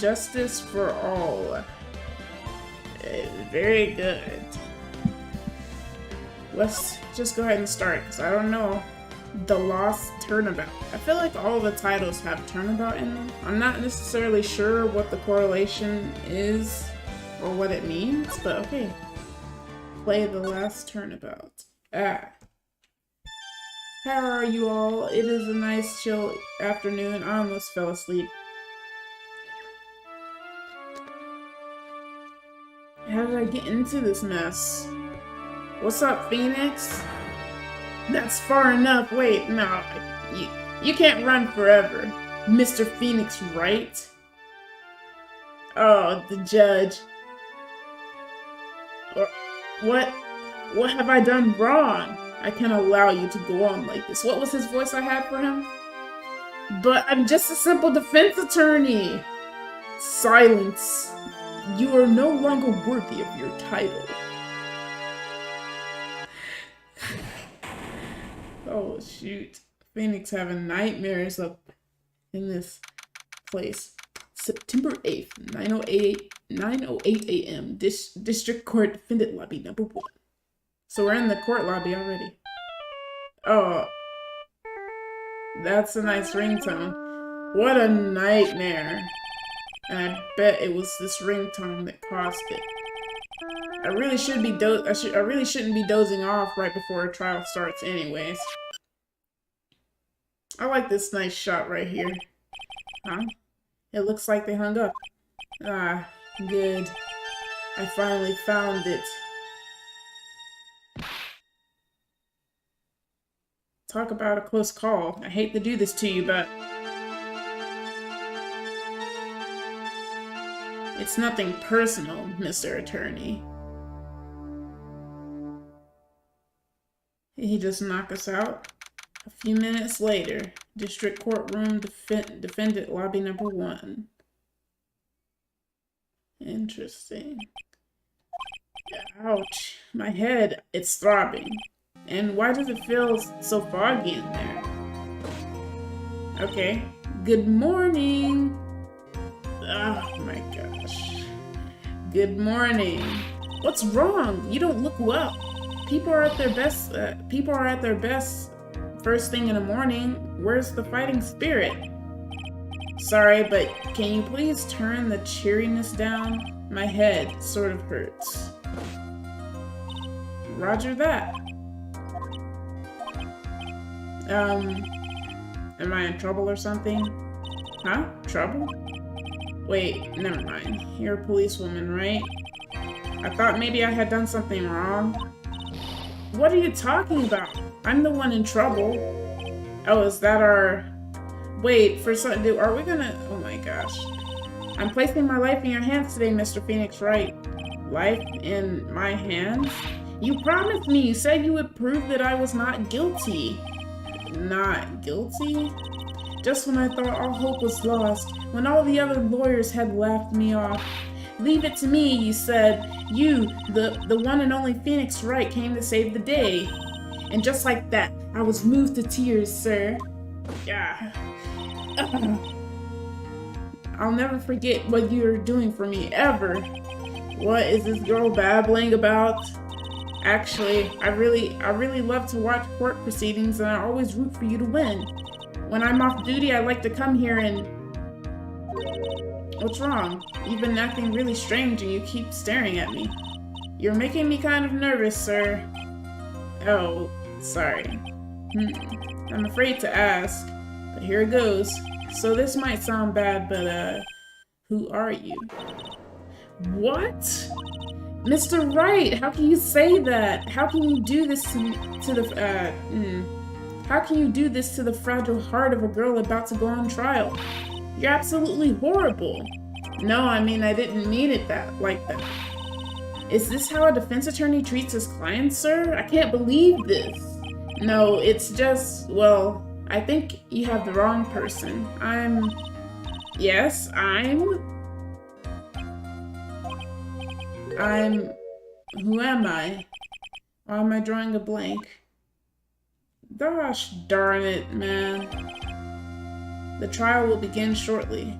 Justice for all. Very good. Let's just go ahead and start, because I don't know. The Lost Turnabout. I feel like all the titles have turnabout in them. I'm not necessarily sure what the correlation is or what it means, but okay. Play The Last Turnabout. How are you all? It is a nice chill afternoon. I almost fell asleep. How did I get into this mess? What's up, Phoenix? That's far enough. Wait, no. You can't run forever. Mr. Phoenix Wright? Oh, the judge. What have I done wrong? I can't allow you to go on like this. What was his voice I had for him? But I'm just a simple defense attorney. Silence. You are no longer worthy of your title. Oh shoot. Phoenix having nightmares up in this place. September 8th, 9:08 a.m. District Court Defendant Lobby number 1. So we're in the court lobby already. Oh. That's a nice ringtone. What a nightmare. And I bet it was this ringtone that caused it. I really shouldn't be dozing off right before a trial starts anyways. I like this nice shot right here. Huh? It looks like they hung up. Ah, good. I finally found it. Talk about a close call. I hate to do this to you, but it's nothing personal, Mr. Attorney. He just knocked us out. A few minutes later, District Courtroom Defendant Lobby number 1. Interesting. Ouch. My head, it's throbbing. And why does it feel so foggy in there? Okay. Good morning. Oh my gosh. Good morning. What's wrong? You don't look well. People are at their best. First thing in the morning. Where's the fighting spirit? Sorry, but can you please turn the cheeriness down? My head sort of hurts. Roger that. Am I in trouble or something? Huh? Trouble? Wait, never mind. You're a policewoman, right? I thought maybe I had done something wrong. What are you talking about? I'm the one in trouble. Oh, is that our... Wait, for something... Are we gonna... Oh my gosh. I'm placing my life in your hands today, Mr. Phoenix Wright. Life in my hands? You promised me. You said you would prove that I was not guilty. Not guilty? Just when I thought all hope was lost, when all the other lawyers had laughed me off. Leave it to me, you said. You, the one and only Phoenix Wright, came to save the day. And just like that, I was moved to tears, sir. Yeah. I'll never forget what you're doing for me, ever. What is this girl babbling about? Actually, I really love to watch court proceedings, and I always root for you to win. When I'm off duty, I like to come here and... What's wrong? You've been acting really strange and you keep staring at me. You're making me kind of nervous, sir. Oh, sorry. I'm afraid to ask, but here it goes. So this might sound bad, but who are you? What? Mr. Wright, how can you say that? How can you do this to the How can you do this to the fragile heart of a girl about to go on trial? You're absolutely horrible. No, I mean, I didn't mean it like that. Is this how a defense attorney treats his clients, sir? I can't believe this. No, it's just, well, I think you have the wrong person. Yes, who am I? Why am I drawing a blank? Gosh darn it, man. The trial will begin shortly.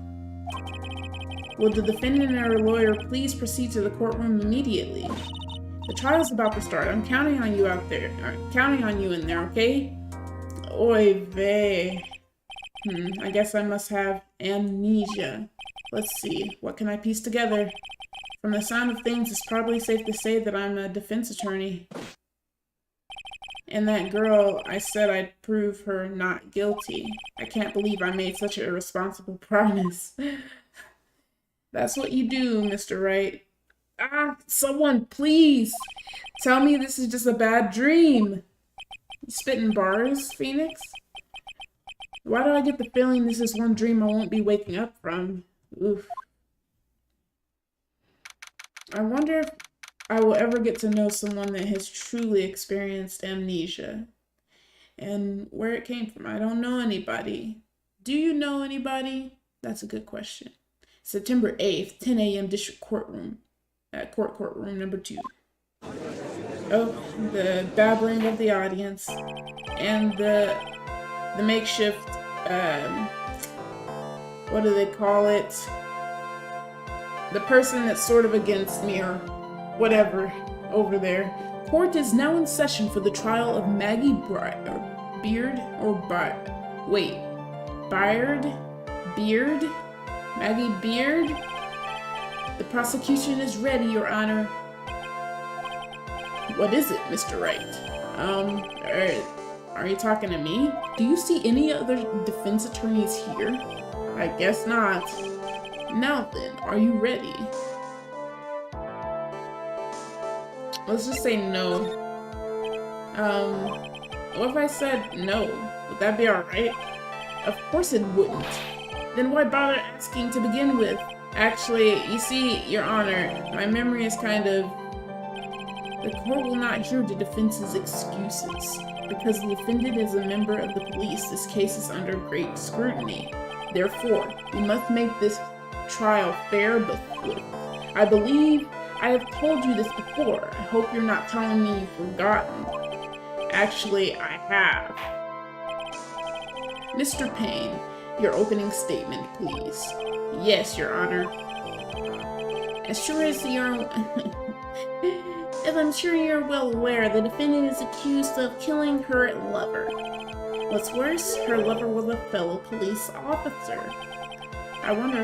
Will the defendant or lawyer please proceed to the courtroom immediately? The trial's about to start. I'm counting on you out there. Counting on you in there, okay? Oy vey. I guess I must have amnesia. Let's see. What can I piece together? From the sound of things, it's probably safe to say that I'm a defense attorney. And that girl, I said I'd prove her not guilty. I can't believe I made such an irresponsible promise. That's what you do, Mr. Wright. Ah, someone, please! Tell me this is just a bad dream. You spitting bars, Phoenix? Why do I get the feeling this is one dream I won't be waking up from? Oof. I wonder if I will ever get to know someone that has truly experienced amnesia. And where it came from. I don't know anybody. Do you know anybody? That's a good question. September 8th, 10 a.m. District Courtroom. Courtroom number 2. Oh, the babbling of the audience. And the makeshift, what do they call it? The person that's sort of against me or whatever over there. Court is now in session for the trial of Maggie Beard? Maggie Beard? The prosecution is ready, Your Honor. What is it, Mr. Wright? Are you talking to me? Do you see any other defense attorneys here? I guess not. Now then, are you ready? Let's just say no. What if I said no? Would that be alright? Of course it wouldn't. Then why bother asking to begin with? Actually, you see, Your Honor, my memory is kind of... The court will not hear the defense's excuses. Because the defendant is a member of the police, this case is under great scrutiny. Therefore, we must make this trial fair but swift. I believe I have told you this before. I hope you're not telling me you've forgotten. Actually, I have. Mr. Payne, your opening statement, please. Yes, Your Honor. As I'm sure you're well aware, the defendant is accused of killing her lover. What's worse, her lover was a fellow police officer. I wonder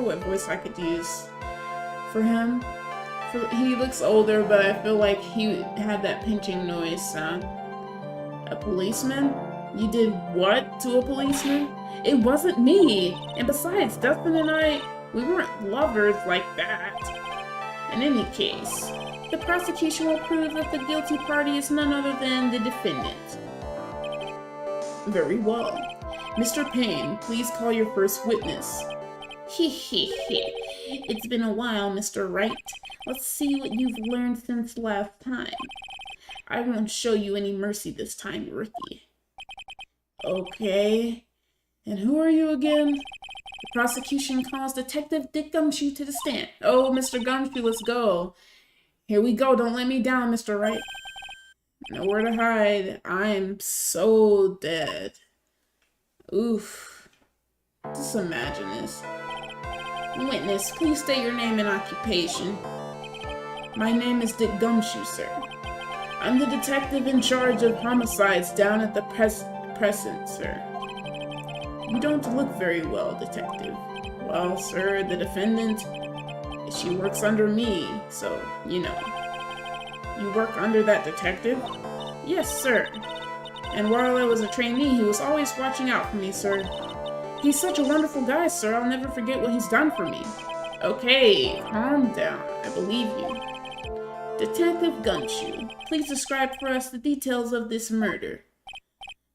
what voice I could use for him. He looks older, but I feel like he had that pinching noise sound. A policeman? You did what to a policeman? It wasn't me! And besides, Dustin and I, we weren't lovers like that. In any case, the prosecution will prove that the guilty party is none other than the defendant. Very well. Mr. Payne, please call your first witness. It's been a while, Mr. Wright. Let's see what you've learned since last time. I won't show you any mercy this time, rookie. Okay. And who are you again? The prosecution calls Detective Dick Gumshoe to the stand. Oh, Mr. Gumshoe, let's go. Here we go. Don't let me down, Mr. Wright. Nowhere to hide. I'm so dead. Oof. Just imagine this. Witness, please state your name and occupation. My name is Dick Gumshoe, sir. I'm the detective in charge of homicides down at the Crescent, sir. You don't look very well, detective. Well, sir, the defendant, she works under me, so, you know. You work under that detective? Yes, sir. And while I was a trainee, he was always watching out for me, sir. He's such a wonderful guy, sir. I'll never forget what he's done for me. Okay, calm down. I believe you. Detective Gumshoe, please describe for us the details of this murder.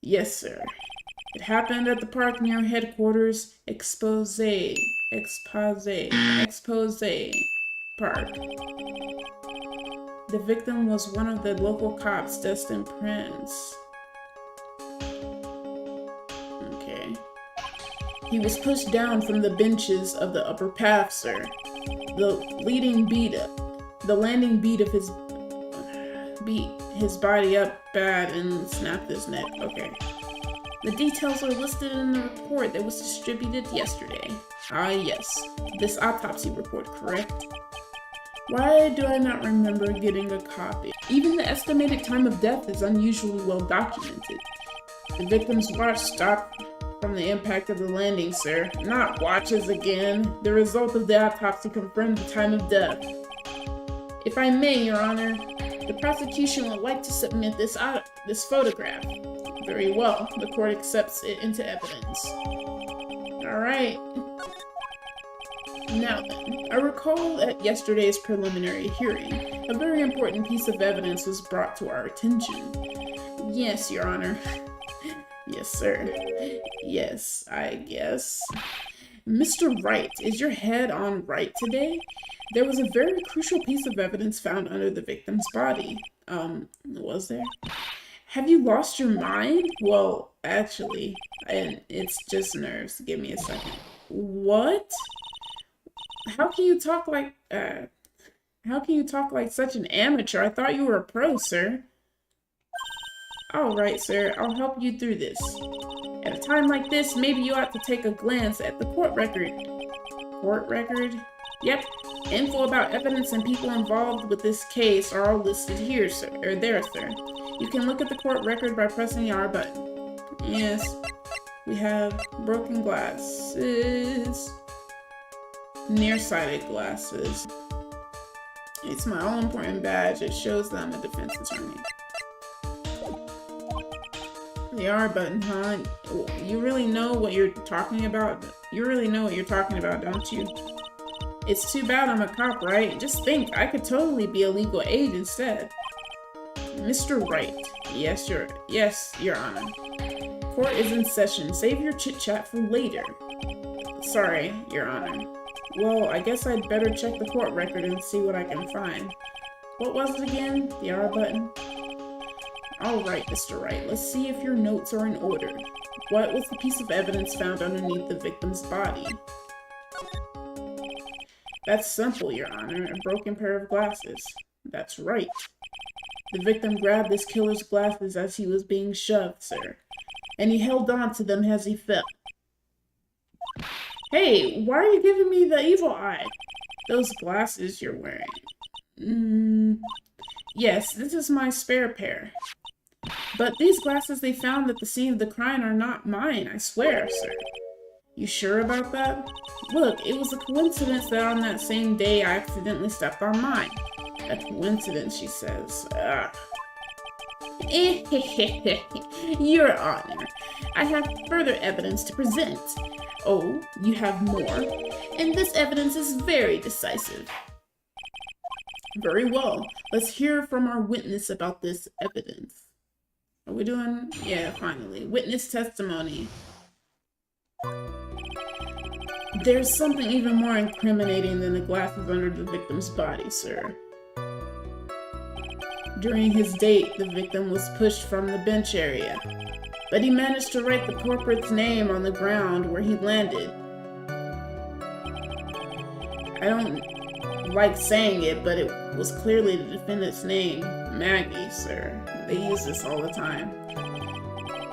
Yes, sir. It happened at the park near headquarters, Expose Park. The victim was one of the local cops, Dustin Prince. Okay. He was pushed down from the benches of the upper path, sir. The landing beat of his body up bad and snapped his neck. Okay. The details are listed in the report that was distributed yesterday. Ah, yes. This autopsy report, correct? Why do I not remember getting a copy? Even the estimated time of death is unusually well documented. The victim's watch stopped from the impact of the landing, sir. Not watches again. The result of the autopsy confirmed the time of death. If I may, Your Honor, the prosecution would like to submit this photograph. Very well. The court accepts it into evidence. Alright. Now then, I recall at yesterday's preliminary hearing, a very important piece of evidence was brought to our attention. Yes, Your Honor. Yes, sir. Yes, I guess. Mr. Wright, is your head on right today? There was a very crucial piece of evidence found under the victim's body. Was there? Have you lost your mind? Well, actually, it's just nerves. Give me a second. What? How can you talk like such an amateur? I thought you were a pro, sir. All right, sir. I'll help you through this. At a time like this, maybe you ought to take a glance at the court record. Court record? Yep. Info about evidence and people involved with this case are all listed here, sir. Or there, sir. You can look at the court record by pressing the R button. Yes. We have broken glasses. Nearsighted glasses. It's my all-important badge. It shows that I'm a defense attorney. The R button, huh? You really know what you're talking about? You really know what you're talking about, don't you? It's too bad I'm a cop, right? Just think, I could totally be a legal aid instead. Mr. Wright. Yes, Your Honor. Court is in session. Save your chit-chat for later. Sorry, Your Honor. Well, I guess I'd better check the court record and see what I can find. What was it again? The R button? Alright, Mr. Wright, let's see if your notes are in order. What was the piece of evidence found underneath the victim's body? That's simple, Your Honor. A broken pair of glasses. That's right. The victim grabbed this killer's glasses as he was being shoved, sir. And he held on to them as he fell. Hey, why are you giving me the evil eye? Those glasses you're wearing. Yes, this is my spare pair. But these glasses they found at the scene of the crime are not mine, I swear, sir. You sure about that? Look, it was a coincidence that on that same day I accidentally stepped on mine. A coincidence, she says. Your Honor, I have further evidence to present. Oh, you have more? And this evidence is very decisive. Very well. Let's hear from our witness about this evidence. Are we doing? Yeah, finally. Witness testimony. There's something even more incriminating than the glasses under the victim's body, sir. During his date, the victim was pushed from the bench area, but he managed to write the culprit's name on the ground where he landed. I don't like saying it, but it was clearly the defendant's name, Maggie, sir. They use this all the time.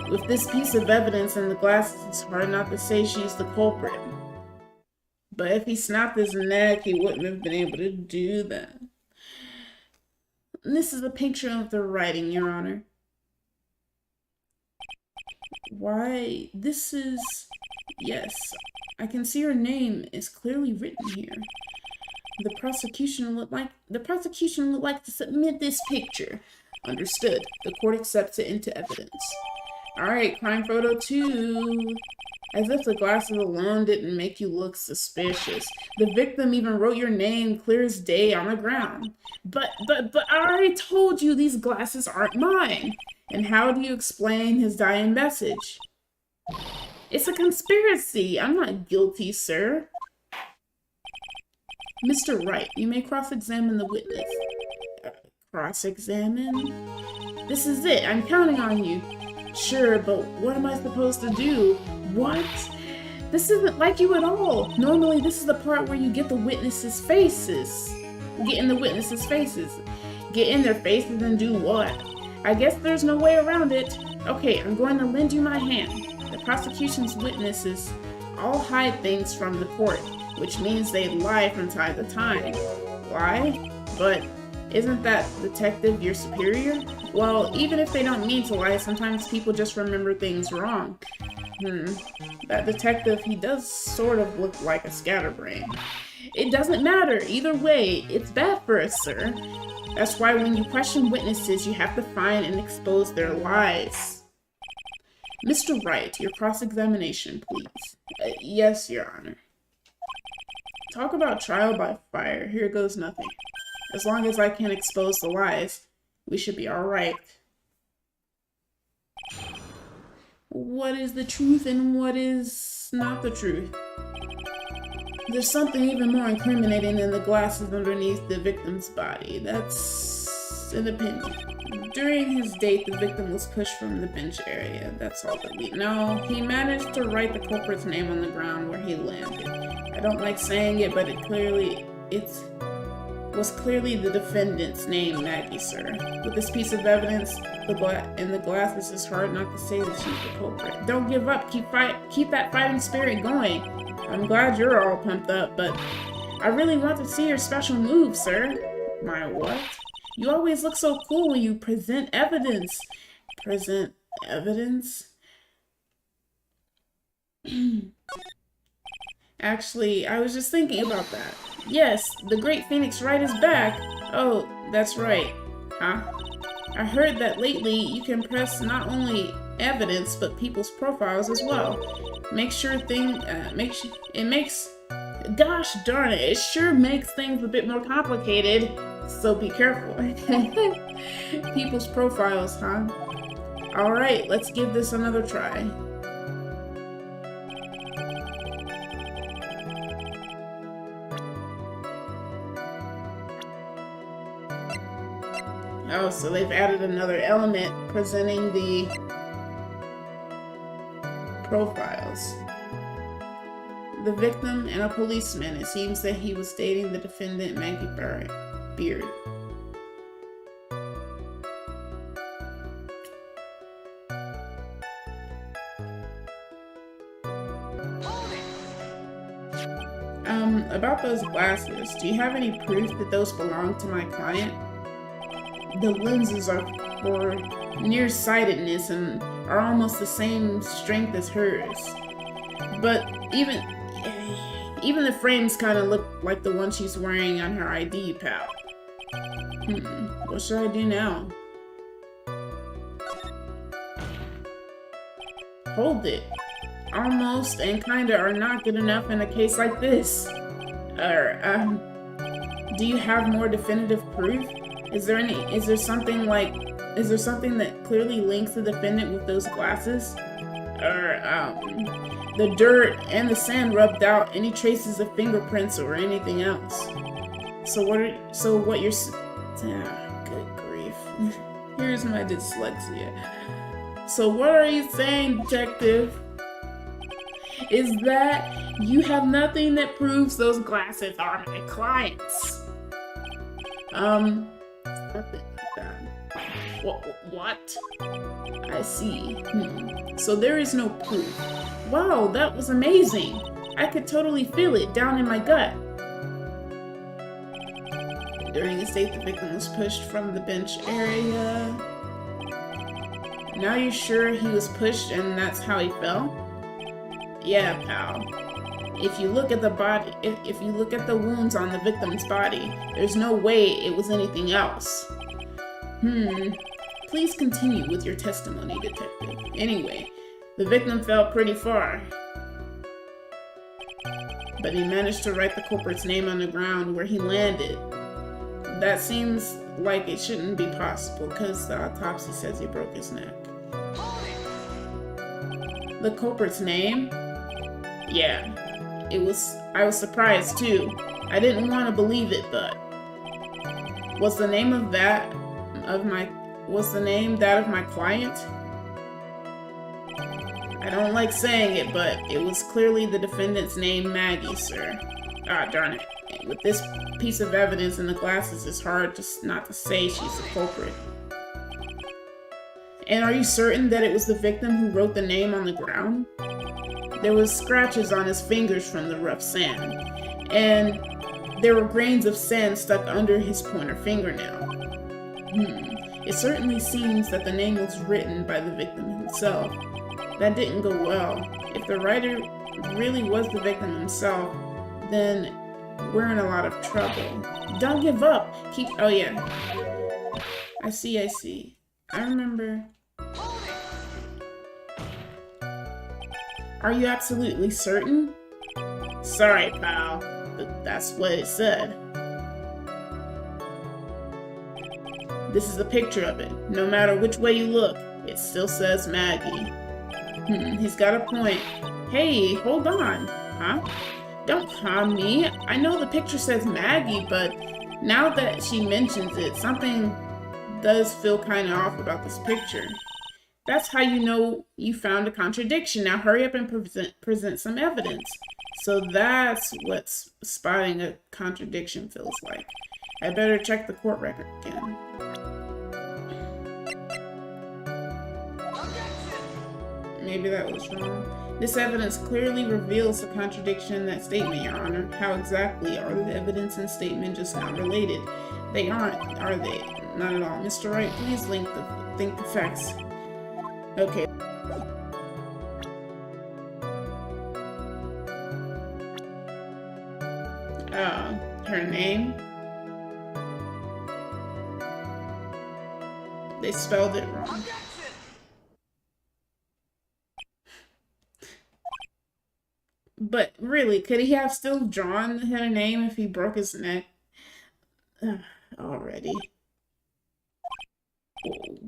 With this piece of evidence and the glasses, it's hard not to say she's the culprit. But if he snapped his neck, he wouldn't have been able to do that. This is a picture of the writing, Your Honor. Why, this is... Yes, I can see her name is clearly written here. The prosecution would like to submit this picture. Understood. The court accepts it into evidence. Alright, crime photo 2. As if the glasses alone didn't make you look suspicious. The victim even wrote your name clear as day on the ground. But I already told you these glasses aren't mine. And how do you explain his dying message? It's a conspiracy. I'm not guilty, sir. Mr. Wright, you may cross-examine the witness. Cross-examine? This is it. I'm counting on you. Sure, but what am I supposed to do? What? This isn't like you at all. Normally, this is the part where you get the witnesses' faces. Get in the witnesses' faces. Get in their faces and do what? I guess there's no way around it. Okay, I'm going to lend you my hand. The prosecution's witnesses all hide things from the court, which means they lie from time to time. Lie? But isn't that detective your superior? Well, even if they don't mean to lie, sometimes people just remember things wrong. That detective, he does sort of look like a scatterbrain. It doesn't matter. Either way, it's bad for us, sir. That's why when you question witnesses, you have to find and expose their lies. Mr. Wright, your cross-examination, please. Yes, Your Honor. Talk about trial by fire. Here goes nothing. As long as I can expose the lies, we should be alright. What is the truth and what is not the truth? There's something even more incriminating than the glasses underneath the victim's body. That's an opinion. During his date, the victim was pushed from the bench area. That's all that we know. He managed to write the culprit's name on the ground where he landed. I don't like saying it, but it was clearly the defendant's name, Maggie, sir. With this piece of evidence in the glasses, it's hard not to say that she's the culprit. Don't give up. Keep that fighting spirit going. I'm glad you're all pumped up, but I really want to see your special move, sir. My what? You always look so cool when you present evidence. Present evidence? Actually, I was just thinking about that. Yes, the great Phoenix Wright is back. Oh, that's right. Huh? I heard that lately you can press not only evidence, but people's profiles as well. Gosh darn it, it sure makes things a bit more complicated. So be careful. People's profiles, huh? Alright, let's give this another try. Oh, so they've added another element presenting the profiles. The victim and a policeman. It seems that he was dating the defendant, Maggie Beard. About those glasses, do you have any proof that those belong to my client? The lenses are for nearsightedness and are almost the same strength as hers. But even the frames kind of look like the one she's wearing on her ID, pal. What should I do now? Hold it. Almost and kinda are not good enough in a case like this. Do you have more definitive proof? Is there something that clearly links the defendant with those glasses? The dirt and the sand rubbed out any traces of fingerprints or anything else. Good grief. Here's my dyslexia. So what are you saying, detective? Is that you have nothing that proves those glasses are my clients? Nothing like that. What? I see. So there is no proof. Wow, that was amazing. I could totally feel it down in my gut. During his date, the victim was pushed from the bench area. Now you're sure he was pushed and that's how he fell? Yeah, pal. If you look at the body, if you look at the wounds on the victim's body, there's no way it was anything else. Please continue with your testimony, detective. Anyway, the victim fell pretty far, but he managed to write the culprit's name on the ground where he landed. That seems like it shouldn't be possible because the autopsy says he broke his neck. The culprit's name? Yeah, I was surprised too. I didn't want to believe it, but was the name that of my client? I don't like saying it, but it was clearly the defendant's name, Maggie, sir. Ah, darn it. With this piece of evidence in the glasses, it's hard just not to say she's the culprit. And are you certain that it was the victim who wrote the name on the ground? There was scratches on his fingers from the rough sand, and there were grains of sand stuck under his pointer fingernail. It certainly seems that the name was written by the victim himself. That didn't go well. If the writer really was the victim himself, then we're in a lot of trouble. Don't give up. Oh yeah. I see. I remember. Are you absolutely certain? Sorry, pal, but that's what it said. This is a picture of it. No matter which way you look, it still says Maggie. He's got a point. Hey, hold on. Huh? Don't calm me. I know the picture says Maggie, but now that she mentions it, something does feel kind of off about this picture. That's how you know you found a contradiction. Now hurry up and present some evidence. So that's what spotting a contradiction feels like. I better check the court record again. Maybe that was wrong. This evidence clearly reveals a contradiction in that statement, Your Honor. How exactly are the evidence and statement just not related? They aren't, are they? Not at all. Mr. Wright, please think the facts. Okay. Her name? They spelled it wrong. But really, could he have still drawn her name if he broke his neck? Already.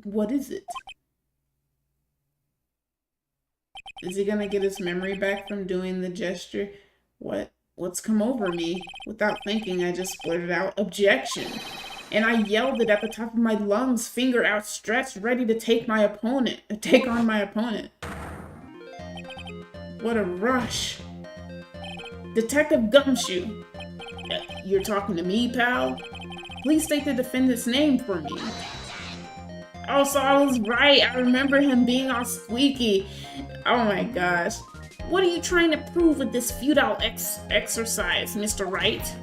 What is it? Is he gonna get his memory back from doing the gesture? What's come over me? Without thinking, I just blurted out, "Objection!" And I yelled it at the top of my lungs, finger outstretched, ready to take on my opponent. What a rush. Detective Gumshoe. You're talking to me, pal? Please state the defendant's name for me. Oh, so I was right. I remember him being all squeaky. Oh my gosh. What are you trying to prove with this futile exercise, Mr. Wright?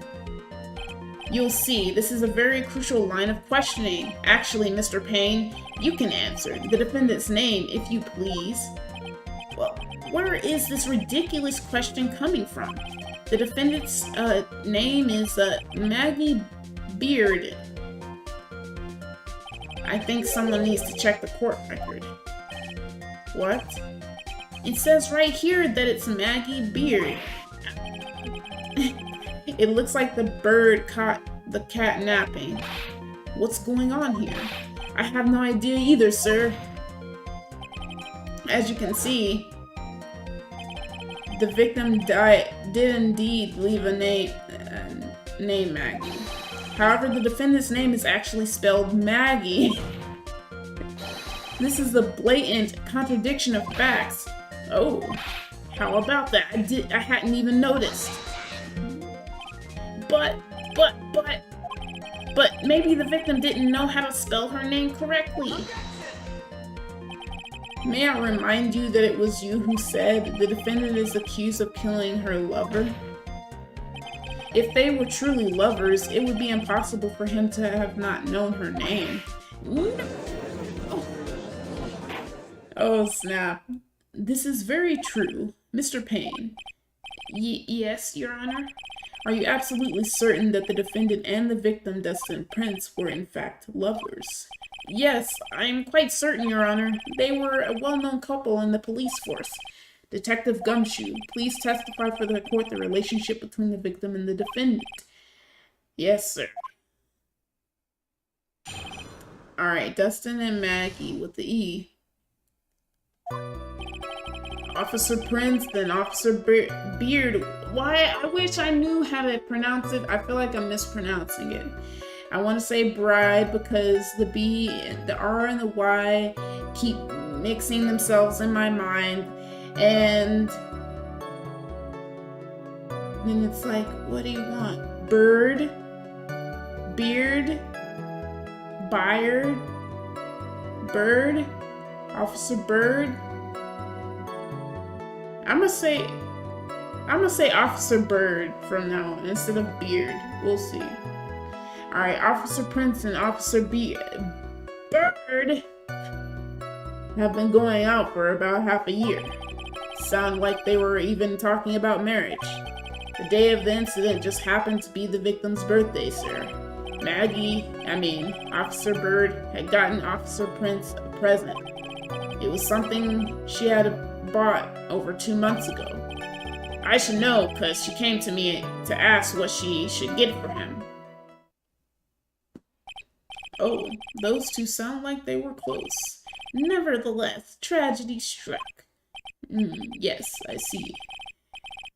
You'll see, this is a very crucial line of questioning. Actually, Mr. Payne, you can answer the defendant's name, if you please. Well, where is this ridiculous question coming from? The defendant's name is Maggie Beard. I think someone needs to check the court record. What? It says right here that it's Maggie Beard. It looks like the bird caught the cat napping. What's going on here? I have no idea either, sir. As you can see, the victim did indeed leave a name Maggie. However, the defendant's name is actually spelled Maggie. This is a blatant contradiction of facts. Oh, how about that? I hadn't even noticed. But maybe the victim didn't know how to spell her name correctly. May I remind you that it was you who said the defendant is accused of killing her lover? If they were truly lovers, it would be impossible for him to have not known her name. Oh snap. This is very true. Mr. Payne. Yes, Your Honor? Are you absolutely certain that the defendant and the victim, Dustin Prince, were in fact lovers? Yes, I am quite certain, Your Honor. They were a well-known couple in the police force. Detective Gumshoe, please testify for the court the relationship between the victim and the defendant. Yes, sir. Alright, Dustin and Maggie with the E. Officer Prince, then Officer Beard. Why? I wish I knew how to pronounce it. I feel like I'm mispronouncing it. I want to say bride because the B, the R, and the Y keep mixing themselves in my mind. And then it's like, what do you want? Bird? Beard? Byard? Bird? Officer Bird? I'm gonna say Officer Bird from now on instead of Beard. We'll see. Alright, Officer Prince and Officer Bird have been going out for about half a year. Sound like they were even talking about marriage. The day of the incident just happened to be the victim's birthday, sir. Officer Bird had gotten Officer Prince a present. It was something she had bought over 2 months ago. I should know, because she came to me to ask what she should get for him. Oh, those two sound like they were close. Nevertheless, tragedy struck. Yes, I see.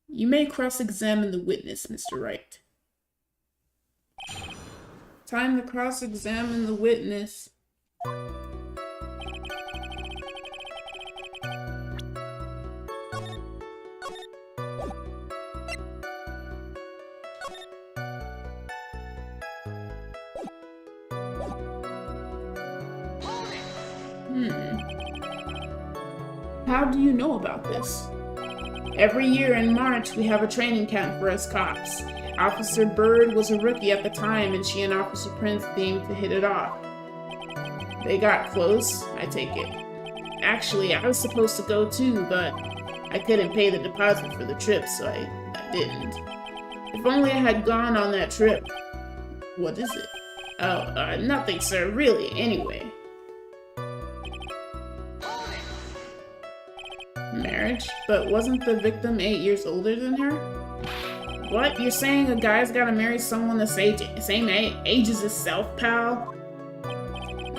You may cross-examine the witness, Mr. Wright. Time to cross-examine the witness. How do you know about this? Every year in March, we have a training camp for us cops. Officer Bird was a rookie at the time, and she and Officer Prince seemed to hit it off. They got close, I take it. Actually, I was supposed to go too, but I couldn't pay the deposit for the trip, so I didn't. If only I had gone on that trip. What is it? Oh, nothing, sir, really, anyway. Marriage? But wasn't the victim 8 years older than her? What? You're saying a guy's gotta marry someone the same age as himself, pal?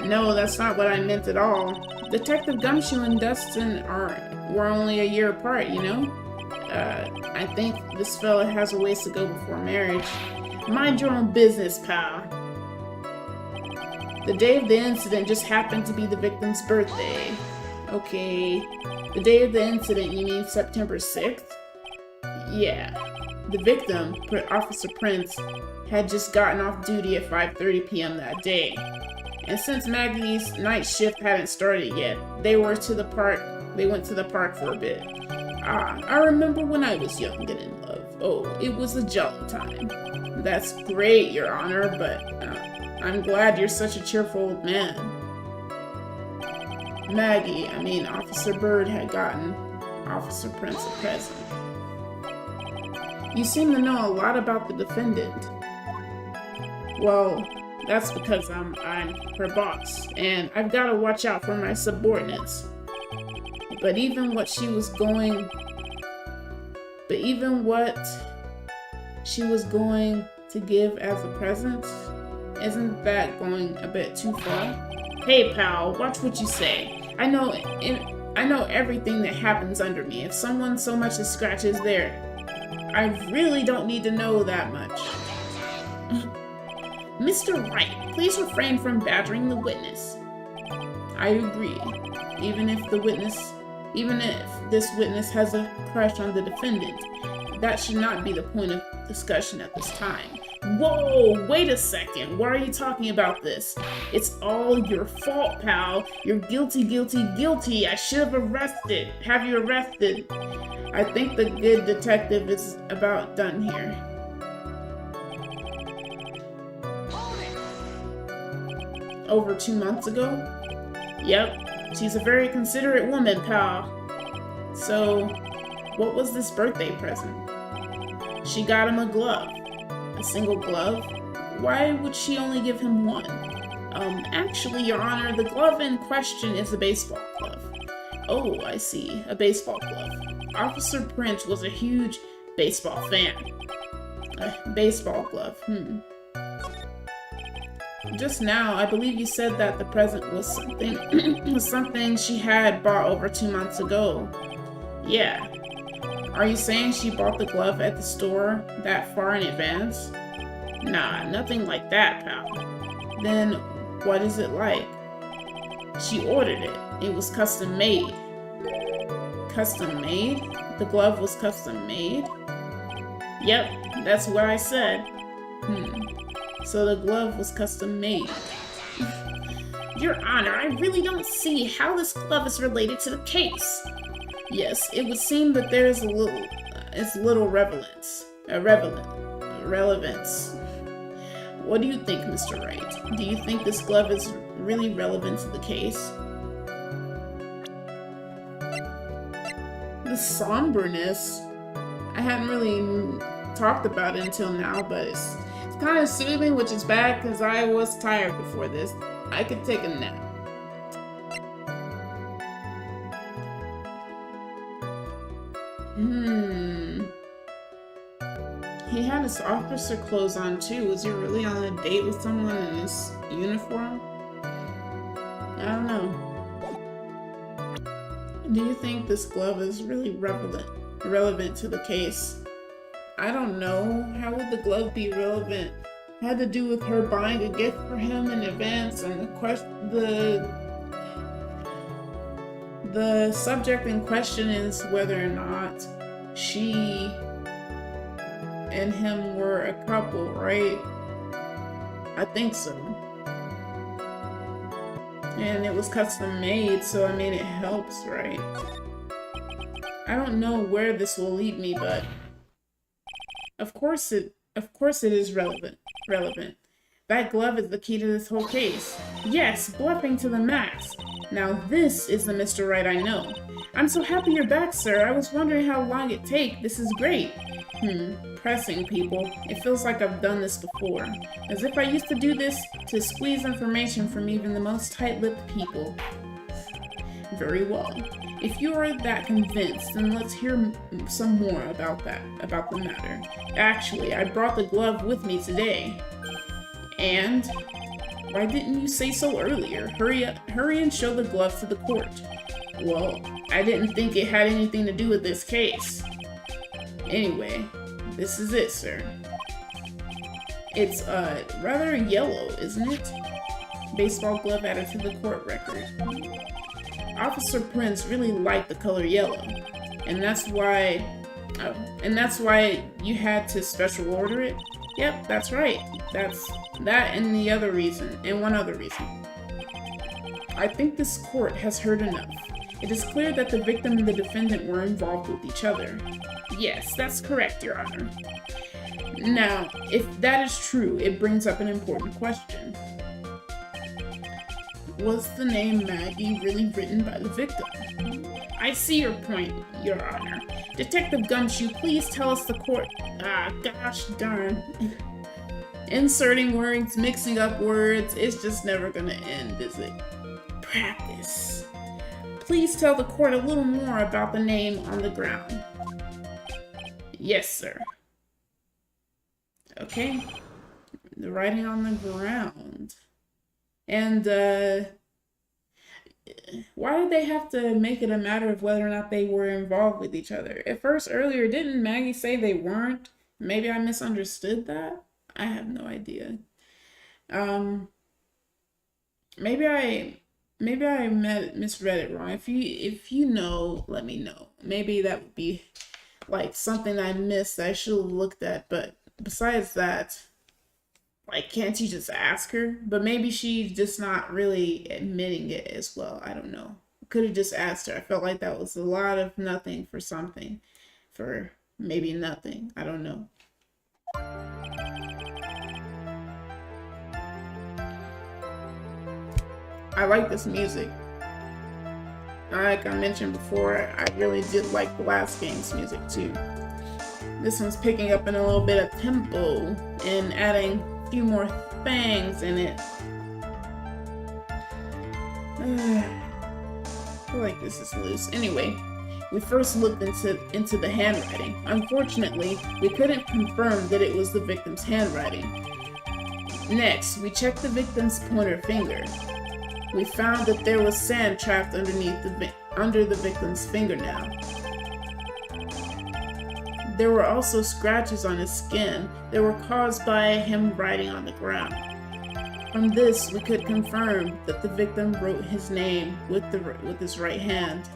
No, that's not what I meant at all. Detective Gumshoe and Dustin were only a year apart, you know? I think this fella has a ways to go before marriage. Mind your own business, pal. The day of the incident just happened to be the victim's birthday. Okay. The day of the incident, you mean September 6th? Yeah. The victim, Officer Prince, had just gotten off duty at 5:30 p.m. that day. And since Maggie's night shift hadn't started yet, they went to the park for a bit. I remember when I was young and in love. Oh, it was a jolly time. That's great, Your Honor, but I'm glad you're such a cheerful old man. Officer Bird had gotten Officer Prince a present. You seem to know a lot about the defendant. Well, that's because I'm her boss, and I've got to watch out for my subordinates. But even what she was going to give as a present, isn't that going a bit too far? Hey pal, watch what you say. I know everything that happens under me. If someone so much as scratches there, I really don't need to know that much. Mr. Wright, please refrain from badgering the witness. I agree. Even if this witness has a crush on the defendant, that should not be the point of discussion at this time. Whoa, wait a second. Why are you talking about this? It's all your fault, pal. You're guilty, guilty, guilty. I should have you arrested. I think the good detective is about done here. Over 2 months ago? Yep, she's a very considerate woman, pal. So, what was this birthday present? She got him a glove. A single glove? Why would she only give him one? Actually, Your Honor, the glove in question is a baseball glove. Oh, I see. A baseball glove. Officer Prince was a huge baseball fan. A baseball glove, Just now, I believe you said that the present was something she had bought over 2 months ago. Yeah. Are you saying she bought the glove at the store that far in advance? Nah, nothing like that, pal. Then, what is it like? She ordered it. It was custom made. Custom made? The glove was custom made? Yep, that's what I said. So the glove was custom made. Your Honor, I really don't see how this glove is related to the case. Yes, it would seem that there is little relevance. Relevance. What do you think, Mr. Wright? Do you think this glove is really relevant to the case? The somberness. I hadn't really talked about it until now, but it's kind of soothing, which is bad because I was tired before this. I could take a nap. He had his officer clothes on too. Was he really on a date with someone in his uniform? I don't know. Do you think this glove is really relevant to the case? I don't know. How would the glove be relevant? It had to do with her buying a gift for him in advance, and the subject in question is whether or not she and him were a couple, right? I think so. And it was custom made, so I mean it helps, right? I don't know where this will lead me, but of course it is relevant. That glove is the key to this whole case. Yes, bluffing to the max. Now this is the Mr. Wright I know. I'm so happy you're back, sir. I was wondering how long it'd take. This is great. Pressing people. It feels like I've done this before. As if I used to do this to squeeze information from even the most tight-lipped people. Very well. If you are that convinced, then let's hear some more about the matter. Actually, I brought the glove with me today. And why didn't you say so earlier? Hurry and show the glove to the court. Well, I didn't think it had anything to do with this case. Anyway, this is it, sir. It's, rather yellow, isn't it? Baseball glove added to the court record. Officer Prince really liked the color yellow, and that's why you had to special order it? Yep, that's right. That's that and one other reason. I think this court has heard enough. It is clear that the victim and the defendant were involved with each other. Yes, that's correct, Your Honor. Now, if that is true, it brings up an important question. Was the name Maggie really written by the victim? I see your point, Your Honor. Detective Gumshoe, please tell us the court. Ah, gosh darn. Inserting words, mixing up words, it's just never gonna end, is it? Practice. Please tell the court a little more about the name on the ground. Yes, sir. Okay. The writing on the ground. And, why did they have to make it a matter of whether or not they were involved with each other? At first, earlier, didn't Maggie say they weren't? Maybe I misunderstood that? I have no idea. Maybe I misread it wrong. If you know, let me know. Maybe that would be like something I missed that I should have looked at. But besides that, like, can't you just ask her? But maybe she's just not really admitting it as well. I don't know. Could have just asked her. I felt like that was a lot of nothing for something. For maybe nothing. I don't know. I like this music. Like I mentioned before, I really did like the last game's music too. This one's picking up in a little bit of tempo and adding a few more things in it. I feel like this is loose. Anyway, we first looked into the handwriting. Unfortunately, we couldn't confirm that it was the victim's handwriting. Next, we checked the victim's pointer finger. We found that there was sand trapped under the victim's fingernail. There were also scratches on his skin that were caused by him writing on the ground. From this, we could confirm that the victim wrote his name with his right hand.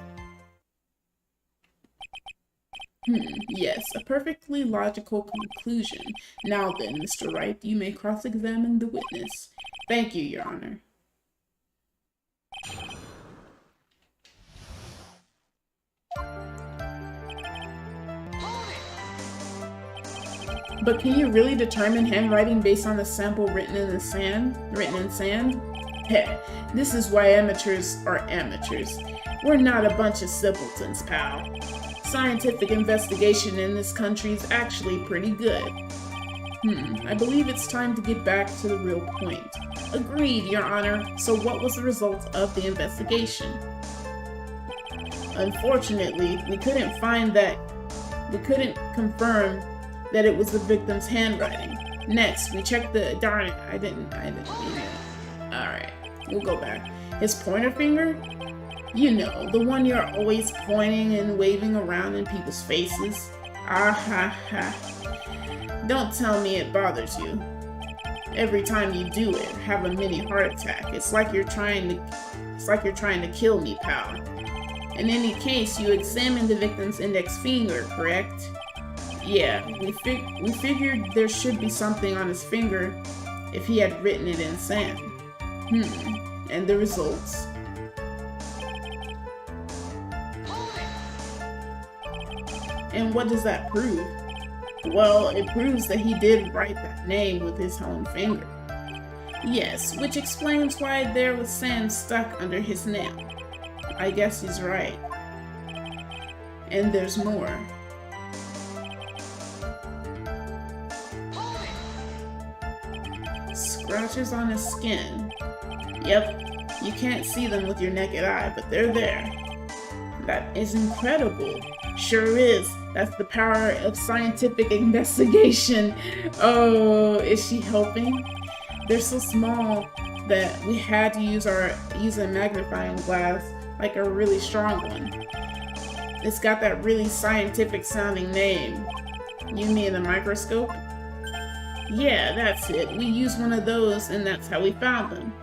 Yes, a perfectly logical conclusion. Now then, Mr. Wright, you may cross-examine the witness. Thank you, Your Honor. But can you really determine handwriting based on the sample written in sand? Heh, this is why amateurs are amateurs. We're not a bunch of simpletons, pal. Scientific investigation in this country is actually pretty good. I believe it's time to get back to the real point. Agreed, Your Honor. So what was the result of the investigation? Unfortunately, we couldn't confirm that it was the victim's handwriting. Next, we checked the, darn it, I didn't mean it. Alright, we'll go back. His pointer finger? You know, the one you're always pointing and waving around in people's faces. Ah ha ha. Don't tell me it bothers you. Every time you do it, have a mini heart attack. It's like you're trying to kill me, pal. In any case, you examined the victim's index finger, correct? Yeah, we figured there should be something on his finger if he had written it in sand. And the results? And what does that prove? Well, it proves that he did write that name with his own finger. Yes, which explains why there was sand stuck under his nail. I guess he's right. And there's more. Scratches on his skin. Yep, you can't see them with your naked eye, but they're there. That is incredible. Sure is. That's the power of scientific investigation. Oh, is she helping? They're so small that we had to use a magnifying glass, like a really strong one. It's got that really scientific sounding name. You mean a microscope? Yeah, that's it. We used one of those and that's how we found them.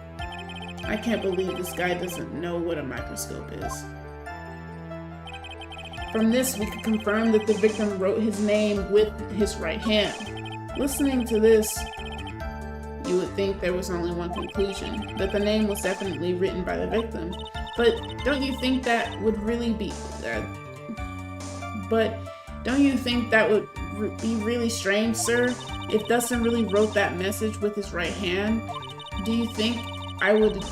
I can't believe this guy doesn't know what a microscope is. From this, we could confirm that the victim wrote his name with his right hand. Listening to this, you would think there was only one conclusion, that the name was definitely written by the victim. But don't you think that would really be... don't you think that would be really strange, sir? If Dustin really wrote that message with his right hand, do you think I would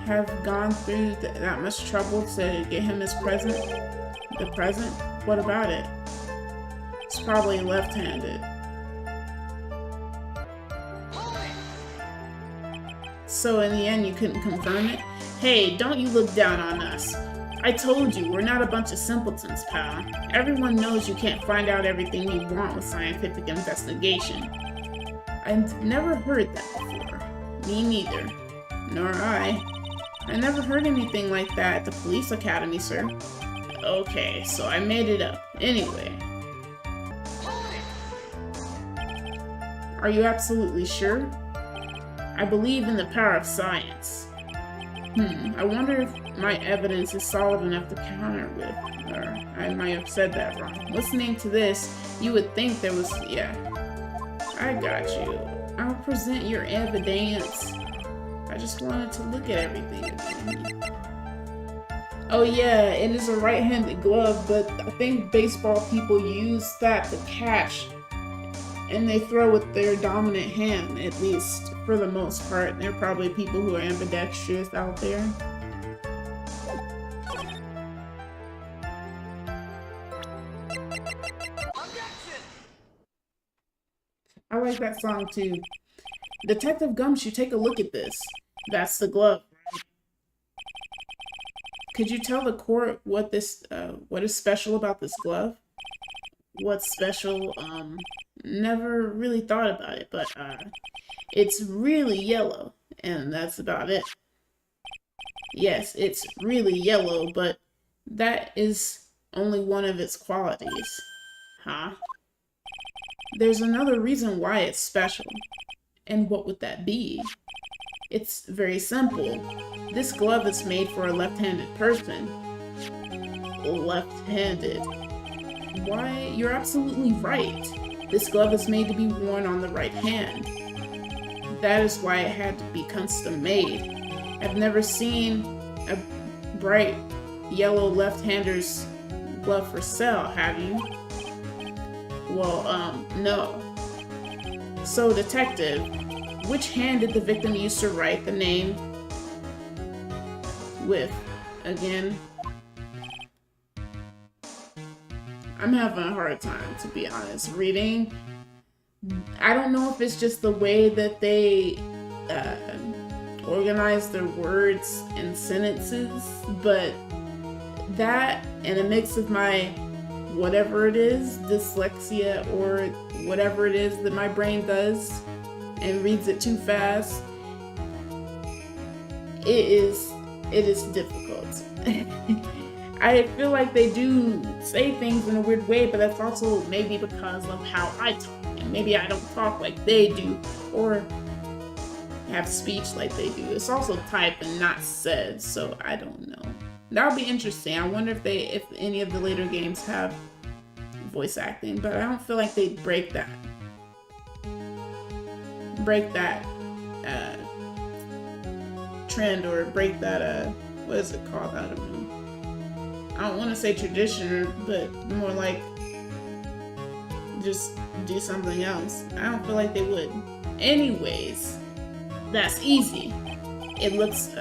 have gone through that much trouble to get him his present? The present? What about it? It's probably left-handed. So in the end, you couldn't confirm it? Hey, don't you look down on us. I told you, we're not a bunch of simpletons, pal. Everyone knows you can't find out everything you want with scientific investigation. I've never heard that before. Me neither. Nor I. I never heard anything like that at the police academy, sir. Okay, so I made it up. Anyway. Are you absolutely sure? I believe in the power of science. I wonder if my evidence is solid enough to counter with, or I might have said that wrong. Listening to this, you would think there was, yeah. I got you. I'll present your evidence. I just wanted to look at everything again. Oh yeah, it is a right-handed glove, but I think baseball people use that to catch. And they throw with their dominant hand, at least for the most part. There are probably people who are ambidextrous out there. I like that song too. Detective Gumshoe, take a look at this. That's the glove, right? Could you tell the court what is special about this glove? What's special? Never really thought about it, but it's really yellow, and that's about it. Yes, it's really yellow, but that is only one of its qualities. Huh? There's another reason why it's special. And what would that be? It's very simple. This glove is made for a left-handed person. Left-handed. Why, you're absolutely right. This glove is made to be worn on the right hand. That is why it had to be custom made. I've never seen a bright yellow left-hander's glove for sale, have you? Well, no. So, detective, which hand did the victim use to write the name with? Again, I'm having a hard time, to be honest, reading. I don't know if it's just the way that they organize their words and sentences, but that and a mix of my whatever it is, dyslexia or whatever it is that my brain does and reads it too fast, it is difficult. I feel like they do say things in a weird way, but that's also maybe because of how I talk. And maybe I don't talk like they do, or have speech like they do. It's also typed and not said, so I don't know. That'll be interesting. I wonder if any of the later games have voice acting, but I don't feel like they break that trend, or break that what is it called? I don't know. I don't want to say tradition, but more like just do something else. I don't feel like they would. Anyways, that's easy. It looks,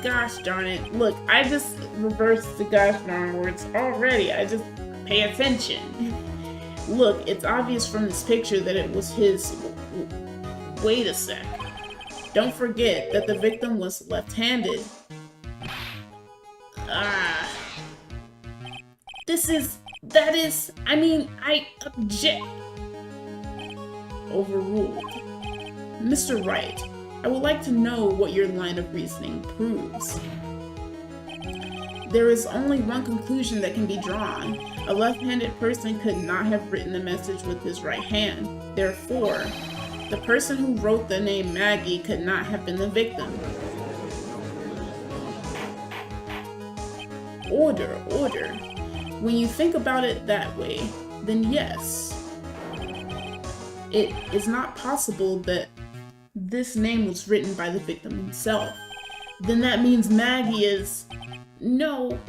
gosh darn it. Look, I just reversed the gosh darn words already. I just pay attention. Look, it's obvious from this picture that it was his. Wait a sec. Don't forget that the victim was left-handed. I object. Overruled. Mr. Wright, I would like to know what your line of reasoning proves. There is only one conclusion that can be drawn. A left-handed person could not have written the message with his right hand. Therefore, the person who wrote the name Maggie could not have been the victim. Order. When you think about it that way, then yes. It is not possible that this name was written by the victim himself. Then that means Maggie is... No,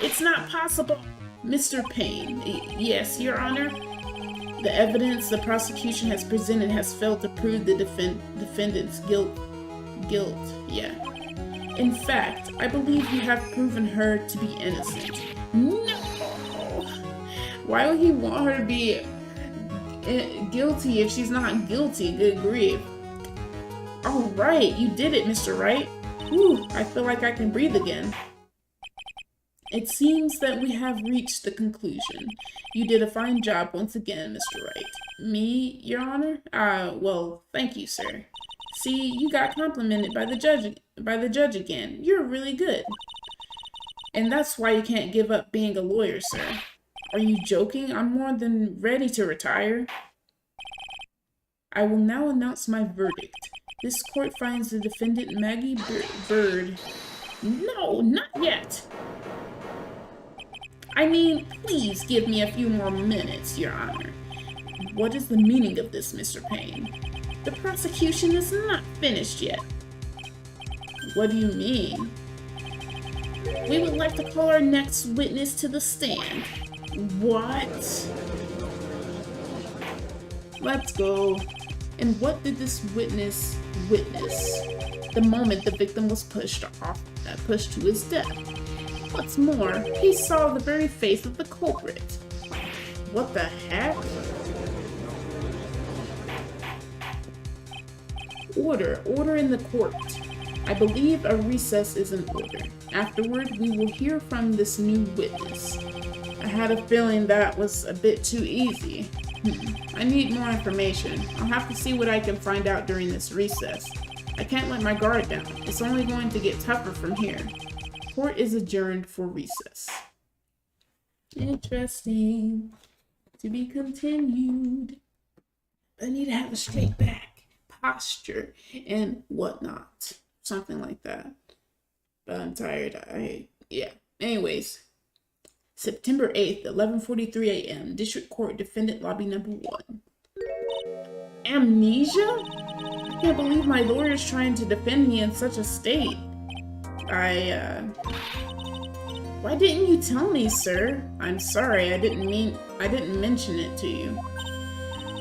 it's not possible. Mr. Payne. Yes, Your Honor. The evidence the prosecution has presented has failed to prove the defendant's guilt. Yeah. In fact, I believe you have proven her to be innocent. No! Why would he want her to be guilty if she's not guilty? Good grief. All right, you did it, Mr. Wright. Whew, I feel like I can breathe again. It seems that we have reached the conclusion. You did a fine job once again, Mr. Wright. Me, Your Honor? Well, thank you, sir. See, you got complimented by the judge again. You're really good. And that's why you can't give up being a lawyer, sir. Are you joking? I'm more than ready to retire. I will now announce my verdict. This court finds the defendant Maggie Bird. No, not yet. I mean, please give me a few more minutes, Your Honor. What is the meaning of this, Mr. Payne? The prosecution is not finished yet. What do you mean? We would like to call our next witness to the stand. What? Let's go. And what did this witness witness? The moment the victim was pushed to his death. What's more, he saw the very face of the culprit. What the heck? Order in the court. I believe a recess is in order. Afterward, we will hear from this new witness. I had a feeling that was a bit too easy. I need more information. I'll have to see what I can find out during this recess. I can't let my guard down. It's only going to get tougher from here. Court is adjourned for recess. Interesting. To be continued. I need to have a straight back, posture, and whatnot. Something like that. But I'm tired. Yeah. Anyways. September 8th, 11:43 a.m. District Court Defendant Lobby Number 1. Amnesia? I can't believe my lawyer's trying to defend me in such a state. Why didn't you tell me, sir? I'm sorry, I didn't mention it to you.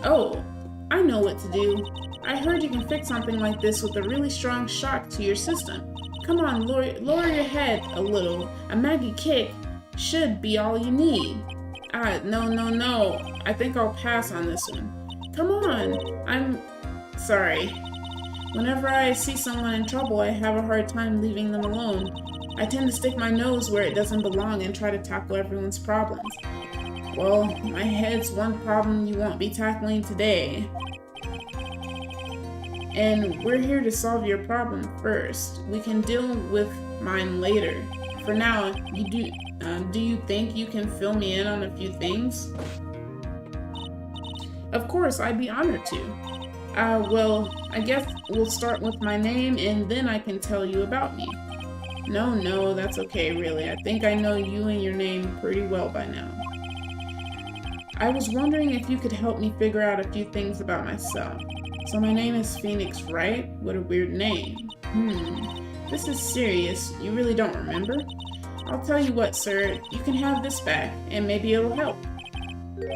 Oh, I know what to do. I heard you can fix something like this with a really strong shock to your system. Come on, lower your head a little. A Maggie kick should be all you need. No. I think I'll pass on this one. Come on, I'm sorry. Whenever I see someone in trouble, I have a hard time leaving them alone. I tend to stick my nose where it doesn't belong and try to tackle everyone's problems. Well, my head's one problem you won't be tackling today. And we're here to solve your problem first. We can deal with mine later. For now, do you think you can fill me in on a few things? Of course, I'd be honored to. Well, I guess we'll start with my name and then I can tell you about me. No, that's okay, really. I think I know you and your name pretty well by now. I was wondering if you could help me figure out a few things about myself. So my name is Phoenix Wright. What a weird name. This is serious. You really don't remember? I'll tell you what, sir. You can have this back, and maybe it'll help.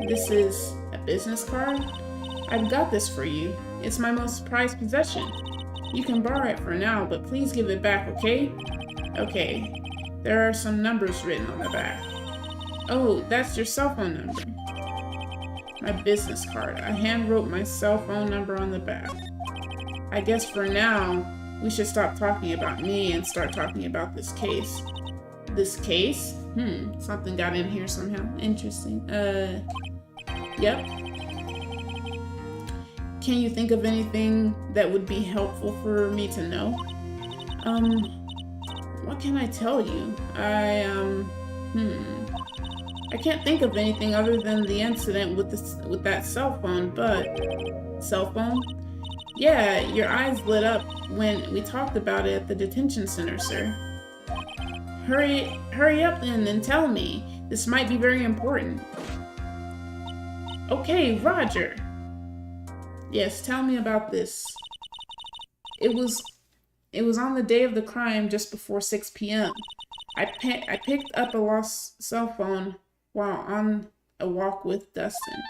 This is a business card? I've got this for you. It's my most prized possession. You can borrow it for now, but please give it back, okay? Okay. There are some numbers written on the back. Oh, that's your cell phone number. My business card. I hand-wrote my cell phone number on the back. I guess for now, we should stop talking about me and start talking about this case. This case? Something got in here somehow. Interesting. Yep. Can you think of anything that would be helpful for me to know? What can I tell you? I can't think of anything other than the incident with that cell phone, but... Cell phone? Yeah, your eyes lit up when we talked about it at the detention center, sir. Hurry up then and tell me. This might be very important. Okay, Roger. Yes, tell me about this. It was on the day of the crime just before 6 p.m. I picked up a lost cell phone while on a walk with Dustin.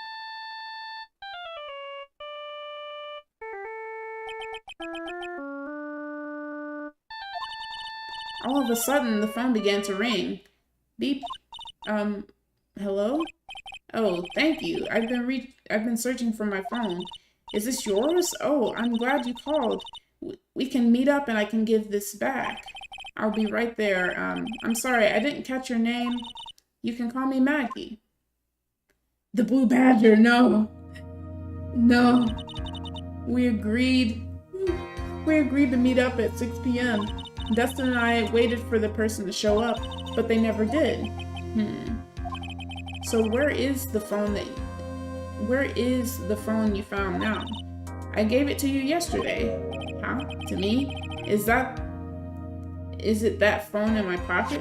All of a sudden, the phone began to ring. Beep. Hello? Oh, thank you. I've been searching for my phone. Is this yours? Oh, I'm glad you called. We can meet up and I can give this back. I'll be right there. I'm sorry, I didn't catch your name. You can call me Maggie. The Blue Badger, no. No. We agreed to meet up at 6 p.m. Dustin and I waited for the person to show up, but they never did. So where is the phone you found now? I gave it to you yesterday. Huh? To me? Is it that phone in my pocket?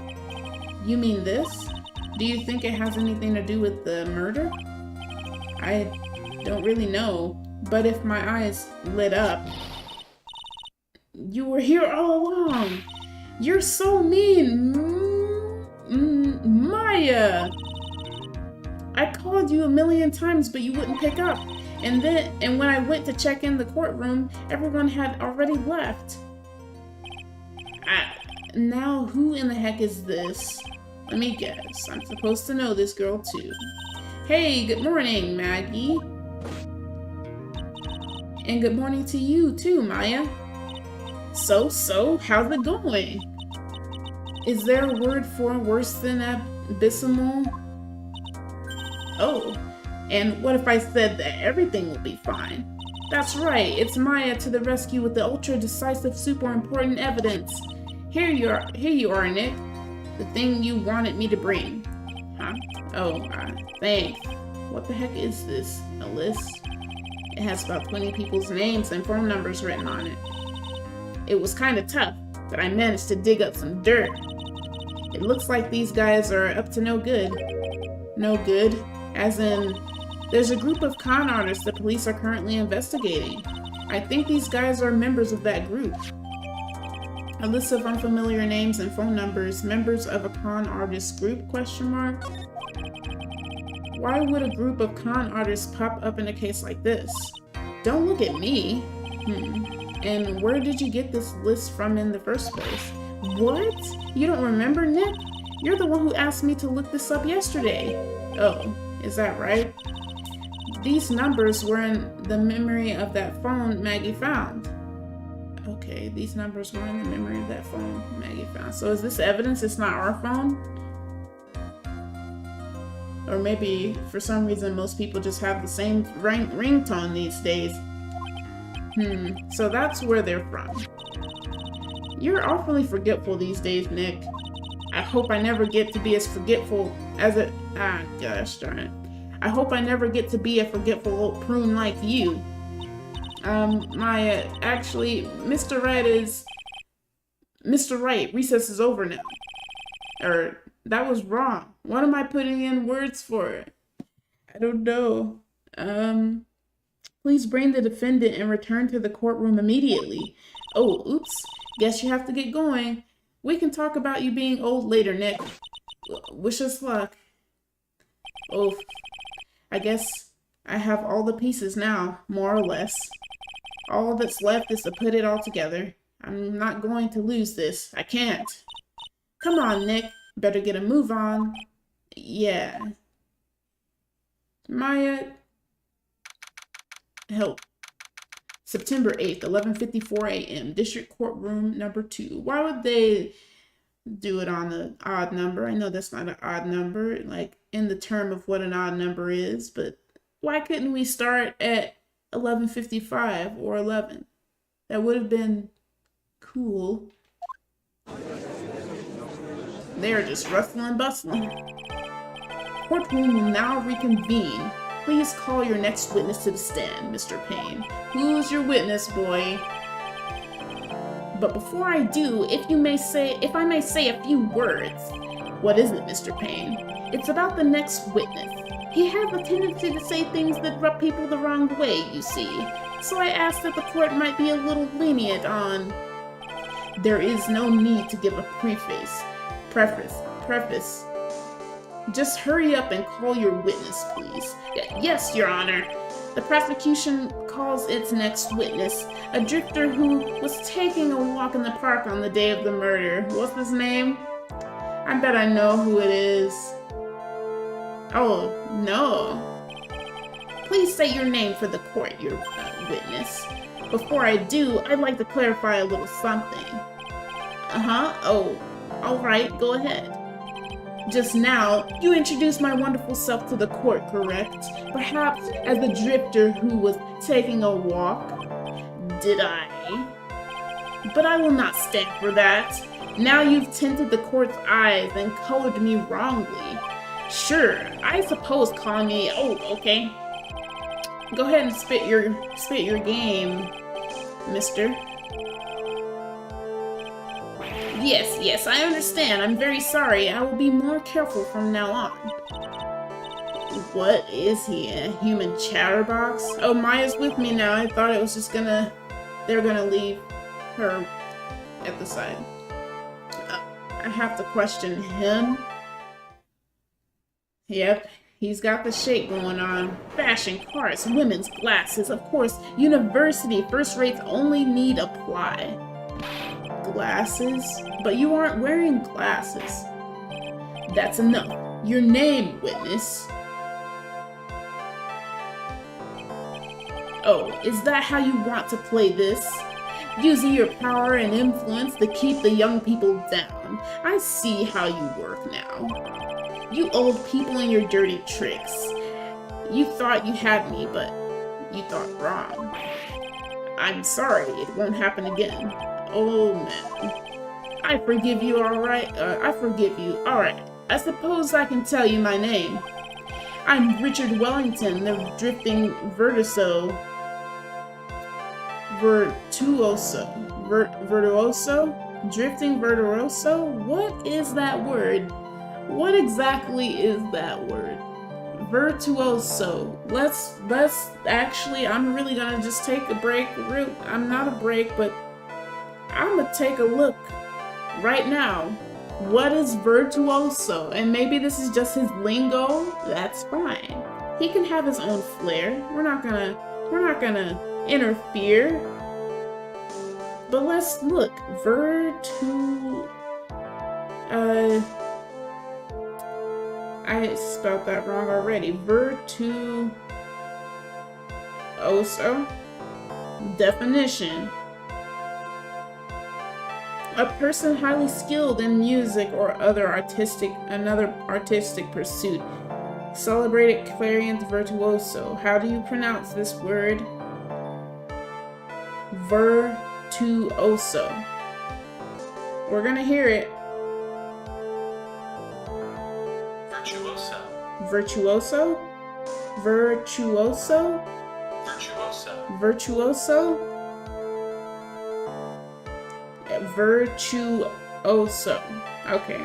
You mean this? Do you think it has anything to do with the murder? I don't really know, but if my eyes lit up... You were here all along! You're so mean! Maya! I called you a million times, but you wouldn't pick up. And when I went to check in the courtroom, everyone had already left. Now, who in the heck is this? Let me guess. I'm supposed to know this girl, too. Hey, good morning, Maggie. And good morning to you, too, Maya. So, how's it going? Is there a word for worse than abysmal? Oh, and what if I said that everything will be fine? That's right, it's Maya to the rescue with the ultra-decisive, super important evidence. Here you are, Nick. The thing you wanted me to bring. Huh? Oh, thanks. What the heck is this? A list? It has about 20 people's names and phone numbers written on it. It was kind of tough, but I managed to dig up some dirt. It looks like these guys are up to no good. No good? As in, there's a group of con artists the police are currently investigating. I think these guys are members of that group. A list of unfamiliar names and phone numbers. Members of a con artist group, question mark? Why would a group of con artists pop up in a case like this? Don't look at me. And where did you get this list from in the first place? What? You don't remember, Nick? You're the one who asked me to look this up yesterday. Oh, is that right? These numbers were in the memory of that phone Maggie found. Okay, these numbers were in the memory of that phone Maggie found. So is this evidence it's not our phone? Or maybe, for some reason, most people just have the same ringtone these days. So that's where they're from. You're awfully forgetful these days, Nick. I hope I never get to be as forgetful as a... gosh darn it. I hope I never get to be a forgetful old prune like you. Actually, Mr. Wright is... Mr. Wright, recess is over now. Or, that was wrong. What am I putting in words for? I don't know. Please bring the defendant and return to the courtroom immediately. Oh, oops. Guess you have to get going. We can talk about you being old later, Nick. Wish us luck. Oh, I guess I have all the pieces now, more or less. All that's left is to put it all together. I'm not going to lose this. I can't. Come on, Nick. Better get a move on. Yeah. Maya. Help. September 8th, 11:54 a.m. District Courtroom number 2. Why would they do it on an odd number? I know that's not an odd number, like in the term of what an odd number is, but why couldn't we start at 11:55 or 11? That would have been cool. They're just rustling and bustling. Courtroom will now reconvene. Please call your next witness to the stand, Mr. Payne. Who's your witness, boy? But before I do, if I may say a few words. What is it, Mr. Payne? It's about the next witness. He has a tendency to say things that rub people the wrong way, you see. So I asked that the court might be a little lenient on... There is no need to give a preface. Just hurry up and call your witness, please. Yes, Your Honor. The prosecution calls its next witness, a drifter who was taking a walk in the park on the day of the murder. What's his name? I bet I know who it is. Oh, no. Please say your name for the court, your witness. Before I do, I'd like to clarify a little something. Oh, all right, go ahead. Just now, you introduced my wonderful self to the court, correct? Perhaps as the drifter who was taking a walk? Did I? But I will not stand for that. Now you've tinted the court's eyes and colored me wrongly. Sure, I suppose calling me... Oh, okay. Go ahead and spit your game, mister. Yes, I understand. I'm very sorry. I will be more careful from now on. What is he, a human chatterbox? Oh, Maya's with me now. I thought it was just they're gonna leave her at the side. I have to question him. Yep, he's got the shake going on. Fashion, cars, women's glasses. Of course, university first rates only need apply. Glasses? But you aren't wearing glasses. That's enough. Your name, witness. Oh, is that how you want to play this? Using your power and influence to keep the young people down. I see how you work now. You old people and your dirty tricks. You thought you had me, but you thought wrong. I'm sorry, it won't happen again. Oh, man. I forgive you, alright? I forgive you. Alright. I suppose I can tell you my name. I'm Richard Wellington, the drifting virtuoso. Virtuoso? Drifting virtuoso? What is that word? What exactly is that word? Virtuoso. Let's actually, I'm really gonna just take a break. I'm not a break, but I'm gonna take a look right now. What is virtuoso? And maybe this is just his lingo. That's fine. He can have his own flair. We're not gonna interfere. But let's look. I spelled that wrong already. Virtuoso. Definition. A person highly skilled in music or another artistic pursuit. Celebrated clarinet virtuoso. How do you pronounce this word? Virtuoso. We're gonna hear it. Virtuoso. Virtuoso? Virtuoso? Virtuoso. Virtuoso? Virtuoso. Okay.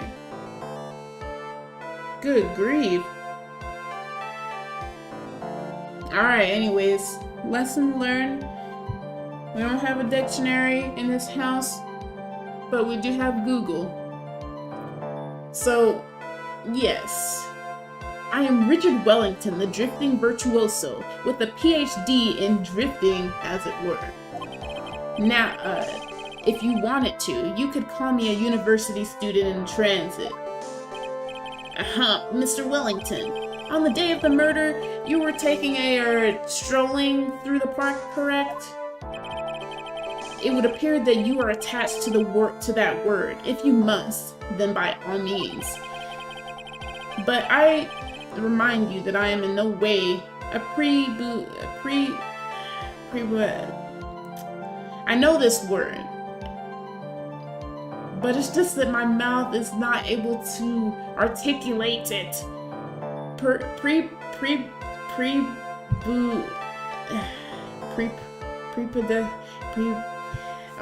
Good grief. Alright, anyways. Lesson learned. We don't have a dictionary in this house, but we do have Google. So, yes. I am Richard Wellington, the drifting virtuoso, with a PhD in drifting, as it were. Now, if you wanted to, you could call me a university student in transit. Mr. Wellington. On the day of the murder, you were taking strolling through the park, correct? It would appear that you are attached to that word. If you must, then by all means. But I remind you that I am in no way I know this word, but it's just that my mouth is not able to articulate it.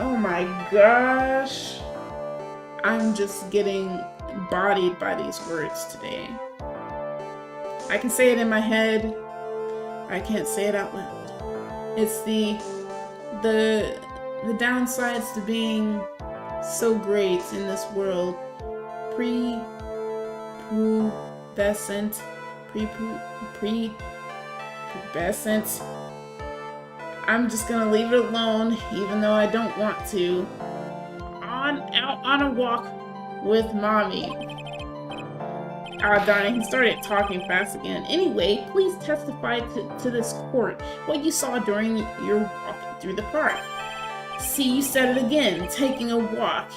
Oh my gosh. I'm just getting bodied by these words today. I can say it in my head. I can't say it out loud. It's the downsides to being so great in this world. Prepubescent. I'm just gonna leave it alone, even though I don't want to. Out on a walk with mommy. Ah, darn it, he started talking fast again. Anyway, please testify to this court what you saw during your walk through the park. See, you said it again, taking a walk.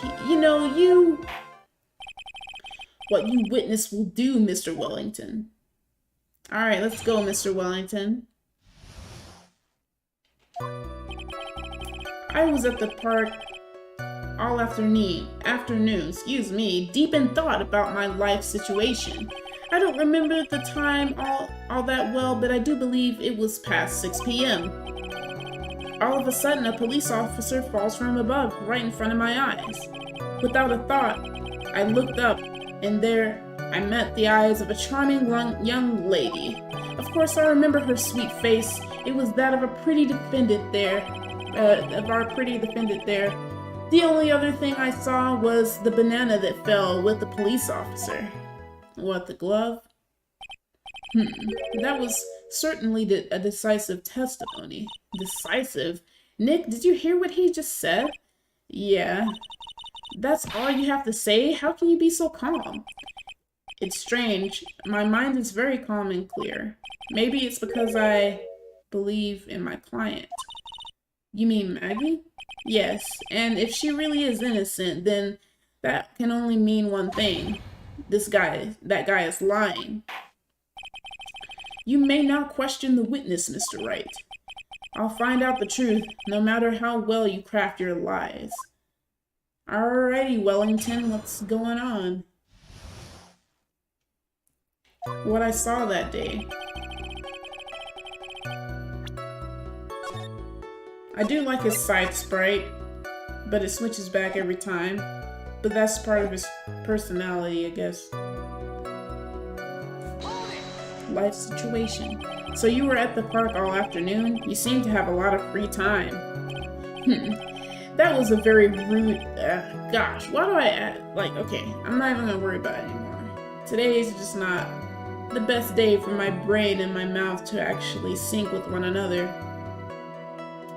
What you witness will do, Mr. Wellington. Alright, let's go, Mr. Wellington. I was at the park all afternoon, deep in thought about my life situation. I don't remember the time all that well, but I do believe it was past 6 p.m. All of a sudden, a police officer falls from above, right in front of my eyes. Without a thought, I looked up, and there I met the eyes of a charming young lady. Of course, I remember her sweet face. It was that of our pretty defendant there. The only other thing I saw was the banana that fell with the police officer. What, the glove? That was certainly a decisive testimony. Decisive? Nick, did you hear what he just said? Yeah. That's all you have to say? How can you be so calm? It's strange. My mind is very calm and clear. Maybe it's because I believe in my client. You mean Maggie? Yes, and if she really is innocent, then that can only mean one thing. That guy is lying. You may now question the witness, Mr. Wright. I'll find out the truth, no matter how well you craft your lies. Alrighty, Wellington, what's going on? What I saw that day. I do like his side sprite, but it switches back every time. But that's part of his personality, I guess. Life situation. So you were at the park all afternoon? You seem to have a lot of free time. That was a very rude, gosh, why do I act, like, okay, I'm not even gonna worry about it anymore. Today is just not the best day for my brain and my mouth to actually sync with one another.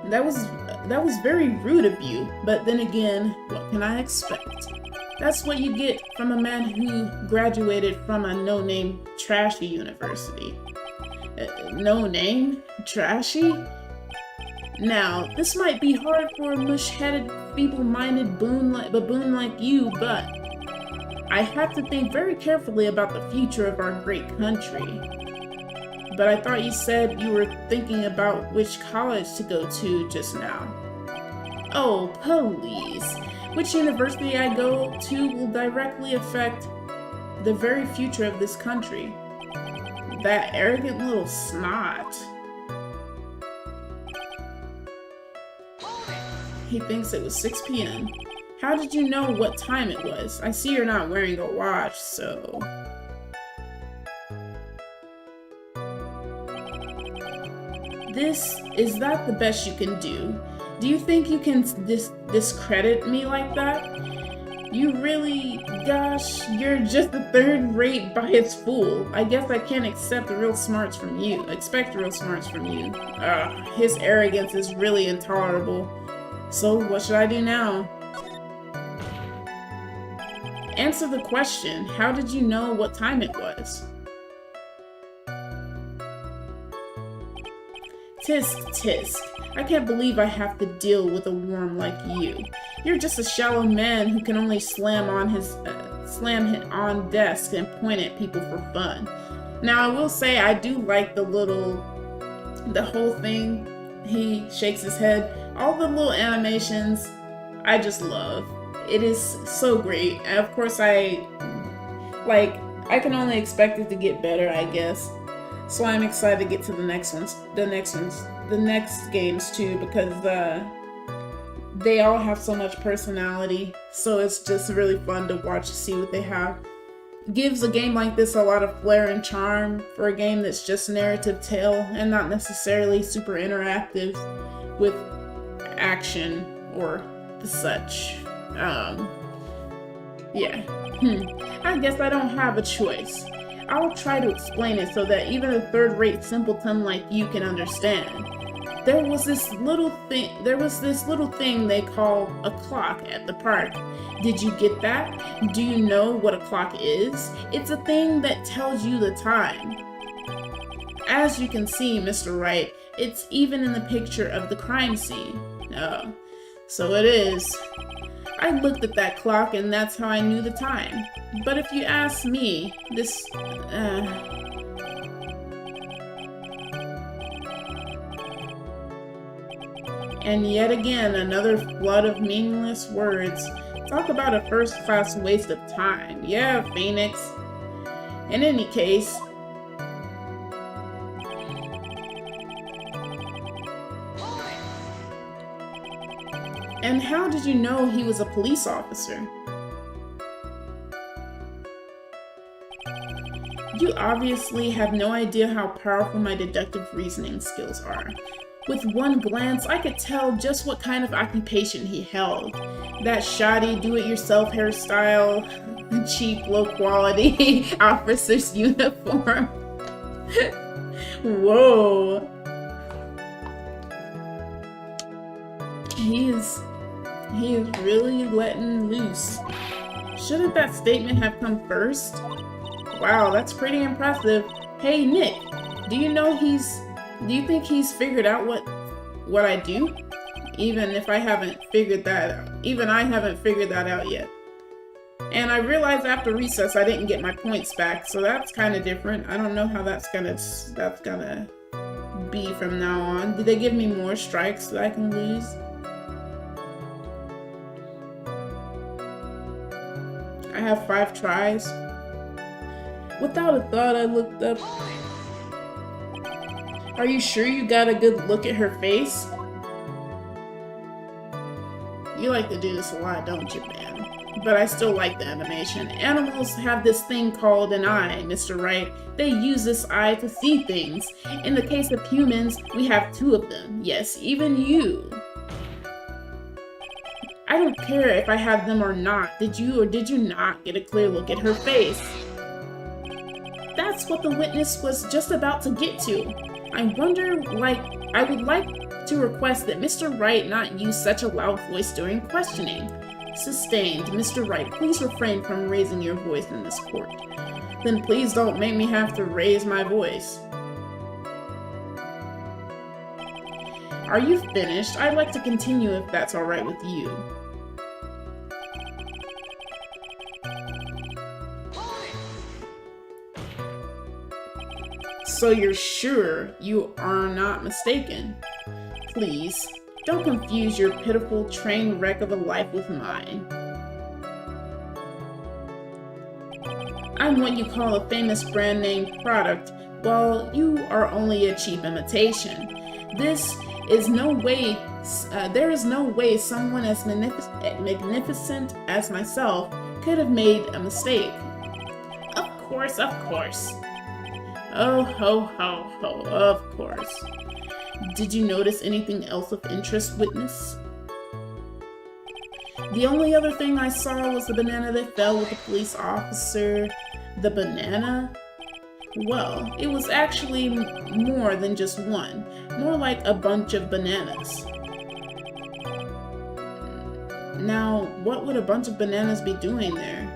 That was very rude of you, but then again, what can I expect? That's what you get from a man who graduated from a no-name trashy university. No name? Trashy? Now, this might be hard for a mush-headed, feeble-minded baboon like you, but I have to think very carefully about the future of our great country. But I thought you said you were thinking about which college to go to just now. Oh, please. Which university I go to will directly affect the very future of this country. That arrogant little snot. He thinks it was 6 p.m. How did you know what time it was? I see you're not wearing a watch, so... Is that the best you can do? Do you think you can discredit me like that? You really, gosh, you're just a third-rate biased fool. I guess I can't expect real smarts from you. His arrogance is really intolerable. So what should I do now? Answer the question. How did you know what time it was? Tisk, tisk. I can't believe I have to deal with a worm like you. You're just a shallow man who can only slam on desk and point at people for fun. Now, I will say I do like the whole thing. He shakes his head. All the little animations, I just love. It is so great. And of course, I can only expect it to get better, I guess. So I'm excited to get to the next games too, because they all have so much personality. So it's just really fun to watch to see what they have. Gives a game like this a lot of flair and charm for a game that's just narrative tale and not necessarily super interactive with action or the such. Yeah. I guess I don't have a choice. I'll try to explain it so that even a third-rate simpleton like you can understand. There was this little thing they call a clock at the park. Did you get that? Do you know what a clock is? It's a thing that tells you the time. As you can see, Mr. Wright, it's even in the picture of the crime scene. Oh, so it is. I looked at that clock and that's how I knew the time. But if you ask me, And yet again, another flood of meaningless words. Talk about a first-class waste of time. Yeah, Phoenix. In any case, and how did you know he was a police officer? You obviously have no idea how powerful my deductive reasoning skills are. With one glance, I could tell just what kind of occupation he held. That shoddy, do-it-yourself hairstyle, cheap, low-quality officer's uniform. Whoa. He is really letting loose. Shouldn't that statement have come first? Wow, that's pretty impressive. Hey, Nick, do you think he's figured out what I do? Even I haven't figured that out yet. And I realized after recess I didn't get my points back, so that's kind of different. I don't know how that's gonna be from now on. Did they give me more strikes that I can lose? I have 5 tries. Without a thought, I looked up. Are you sure you got a good look at her face? You like to do this a lot, don't you, man? But I still like the animation. Animals have this thing called an eye, Mr. Wright. They use this eye to see things. In the case of humans, we have 2 of them. Yes, even you. I don't care if I have them or not. Did you or did you not get a clear look at her face? That's what the witness was just about to get to. I would like to request that Mr. Wright not use such a loud voice during questioning. Sustained. Mr. Wright, please refrain from raising your voice in this court. Then please don't make me have to raise my voice. Are you finished? I'd like to continue if that's alright with you. So you're sure you are not mistaken? Please, don't confuse your pitiful train wreck of a life with mine. I'm what you call a famous brand name product, while you are only a cheap imitation. There is no way someone as magnificent as myself could have made a mistake. Of course, of course. Oh, ho, ho, ho, of course. Did you notice anything else of interest, witness? The only other thing I saw was the banana that fell with the police officer. The banana? Well, it was actually more than just one. More like a bunch of bananas. Now, what would a bunch of bananas be doing there?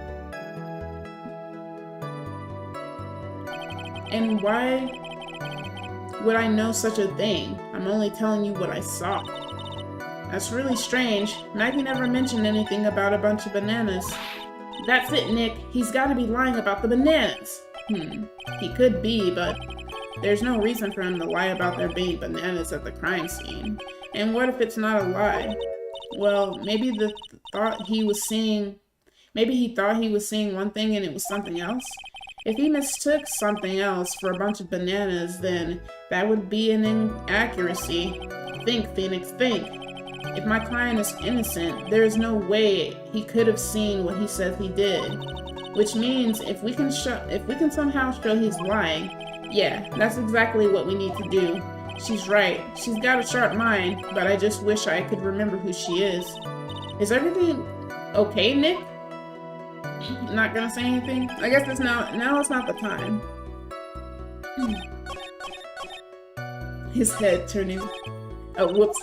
And why would I know such a thing? I'm only telling you what I saw. That's really strange. Maggie never mentioned anything about a bunch of bananas. That's it, Nick. He's got to be lying about the bananas. He could be, but there's no reason for him to lie about there being bananas at the crime scene. And what if it's not a lie? Well, maybe he thought he was seeing one thing and it was something else. If he mistook something else for a bunch of bananas, then that would be an inaccuracy. Think, Phoenix, think. If my client is innocent, there is no way he could have seen what he says he did. Which means if we can somehow show he's lying, yeah, that's exactly what we need to do. She's right. She's got a sharp mind, but I just wish I could remember who she is. Is everything okay, Nick? Not gonna say anything? I guess now it's not the time. His head turning. Oh, whoops.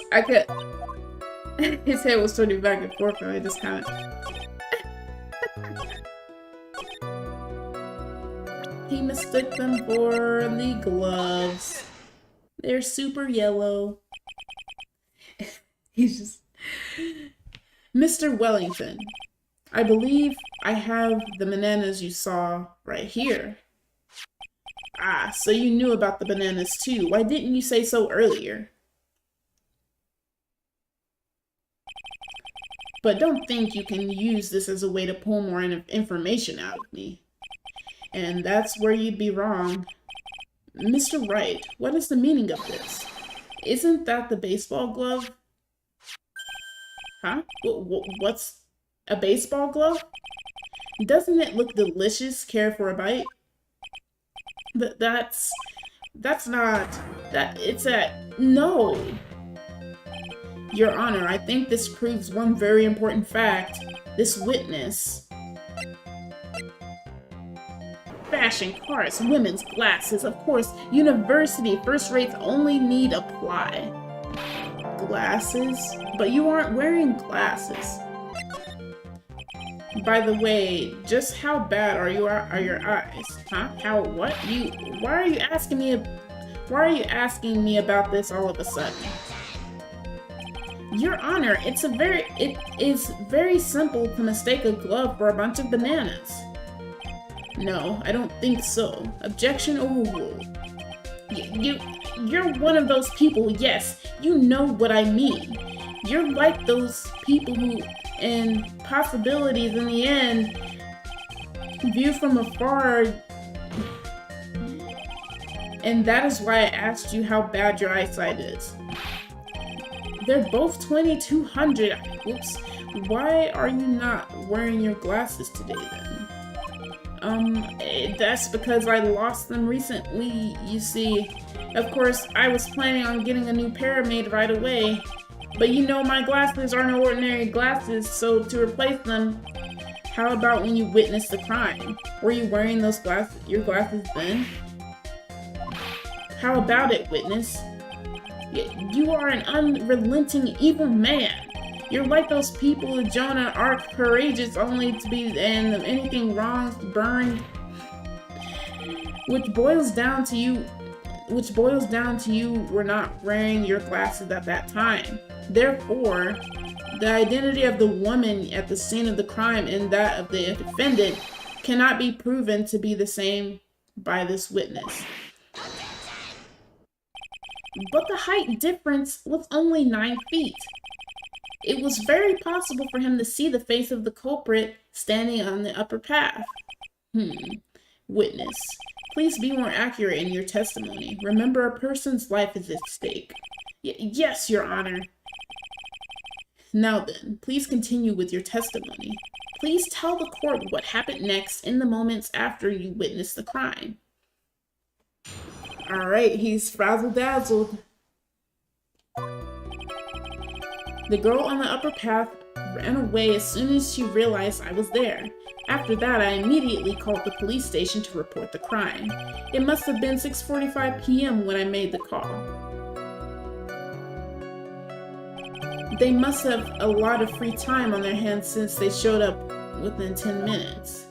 His head was turning back and forth, and I just kind of. He mistook them for the gloves. They're super yellow. He's just. Mr. Wellington, I believe I have the bananas you saw right here. Ah, so you knew about the bananas too. Why didn't you say so earlier? But don't think you can use this as a way to pull more information out of me. And that's where you'd be wrong. Mr. Wright, what is the meaning of this? Isn't that the baseball glove? Huh? What's a baseball glove? Doesn't it look delicious? Care for a bite? That's not... No! Your Honor, I think this proves one very important fact. This witness... Fashion, cars, women's glasses, of course, university first rates only need apply. Glasses? But you aren't wearing glasses. By the way, just how bad are your eyes? Huh? How what? Why are you asking me about this all of a sudden? Your Honor, it is very simple to mistake a glove for a bunch of bananas. No, I don't think so. Objection overruled. You're one of those people, yes, you know what I mean. You're like those people who, in possibilities in the end, view from afar. And that is why I asked you how bad your eyesight is. They're both 2200. Oops. Why are you not wearing your glasses today then? That's because I lost them recently, you see. Of course, I was planning on getting a new pair made right away, But you know my glasses are no ordinary glasses, so to replace them, how about when you witnessed the crime? Were you wearing your glasses then? How about it, witness? You are an unrelenting evil man. You're like those people in Jonah Ark, courageous only to be and anything wrong burned. Which boils down to you were not wearing your glasses at that time. Therefore, the identity of the woman at the scene of the crime and that of the defendant cannot be proven to be the same by this witness. But the height difference was only 9 feet. It was very possible for him to see the face of the culprit standing on the upper path. Witness, please be more accurate in your testimony. Remember, a person's life is at stake. Yes, Your Honor. Now then, please continue with your testimony. Please tell the court what happened next in the moments after you witnessed the crime. Alright, he's frazzle-dazzled. The girl on the upper path ran away as soon as she realized I was there. After that, I immediately called the police station to report the crime. It must have been 6:45 p.m. when I made the call. They must have a lot of free time on their hands since they showed up within 10 minutes.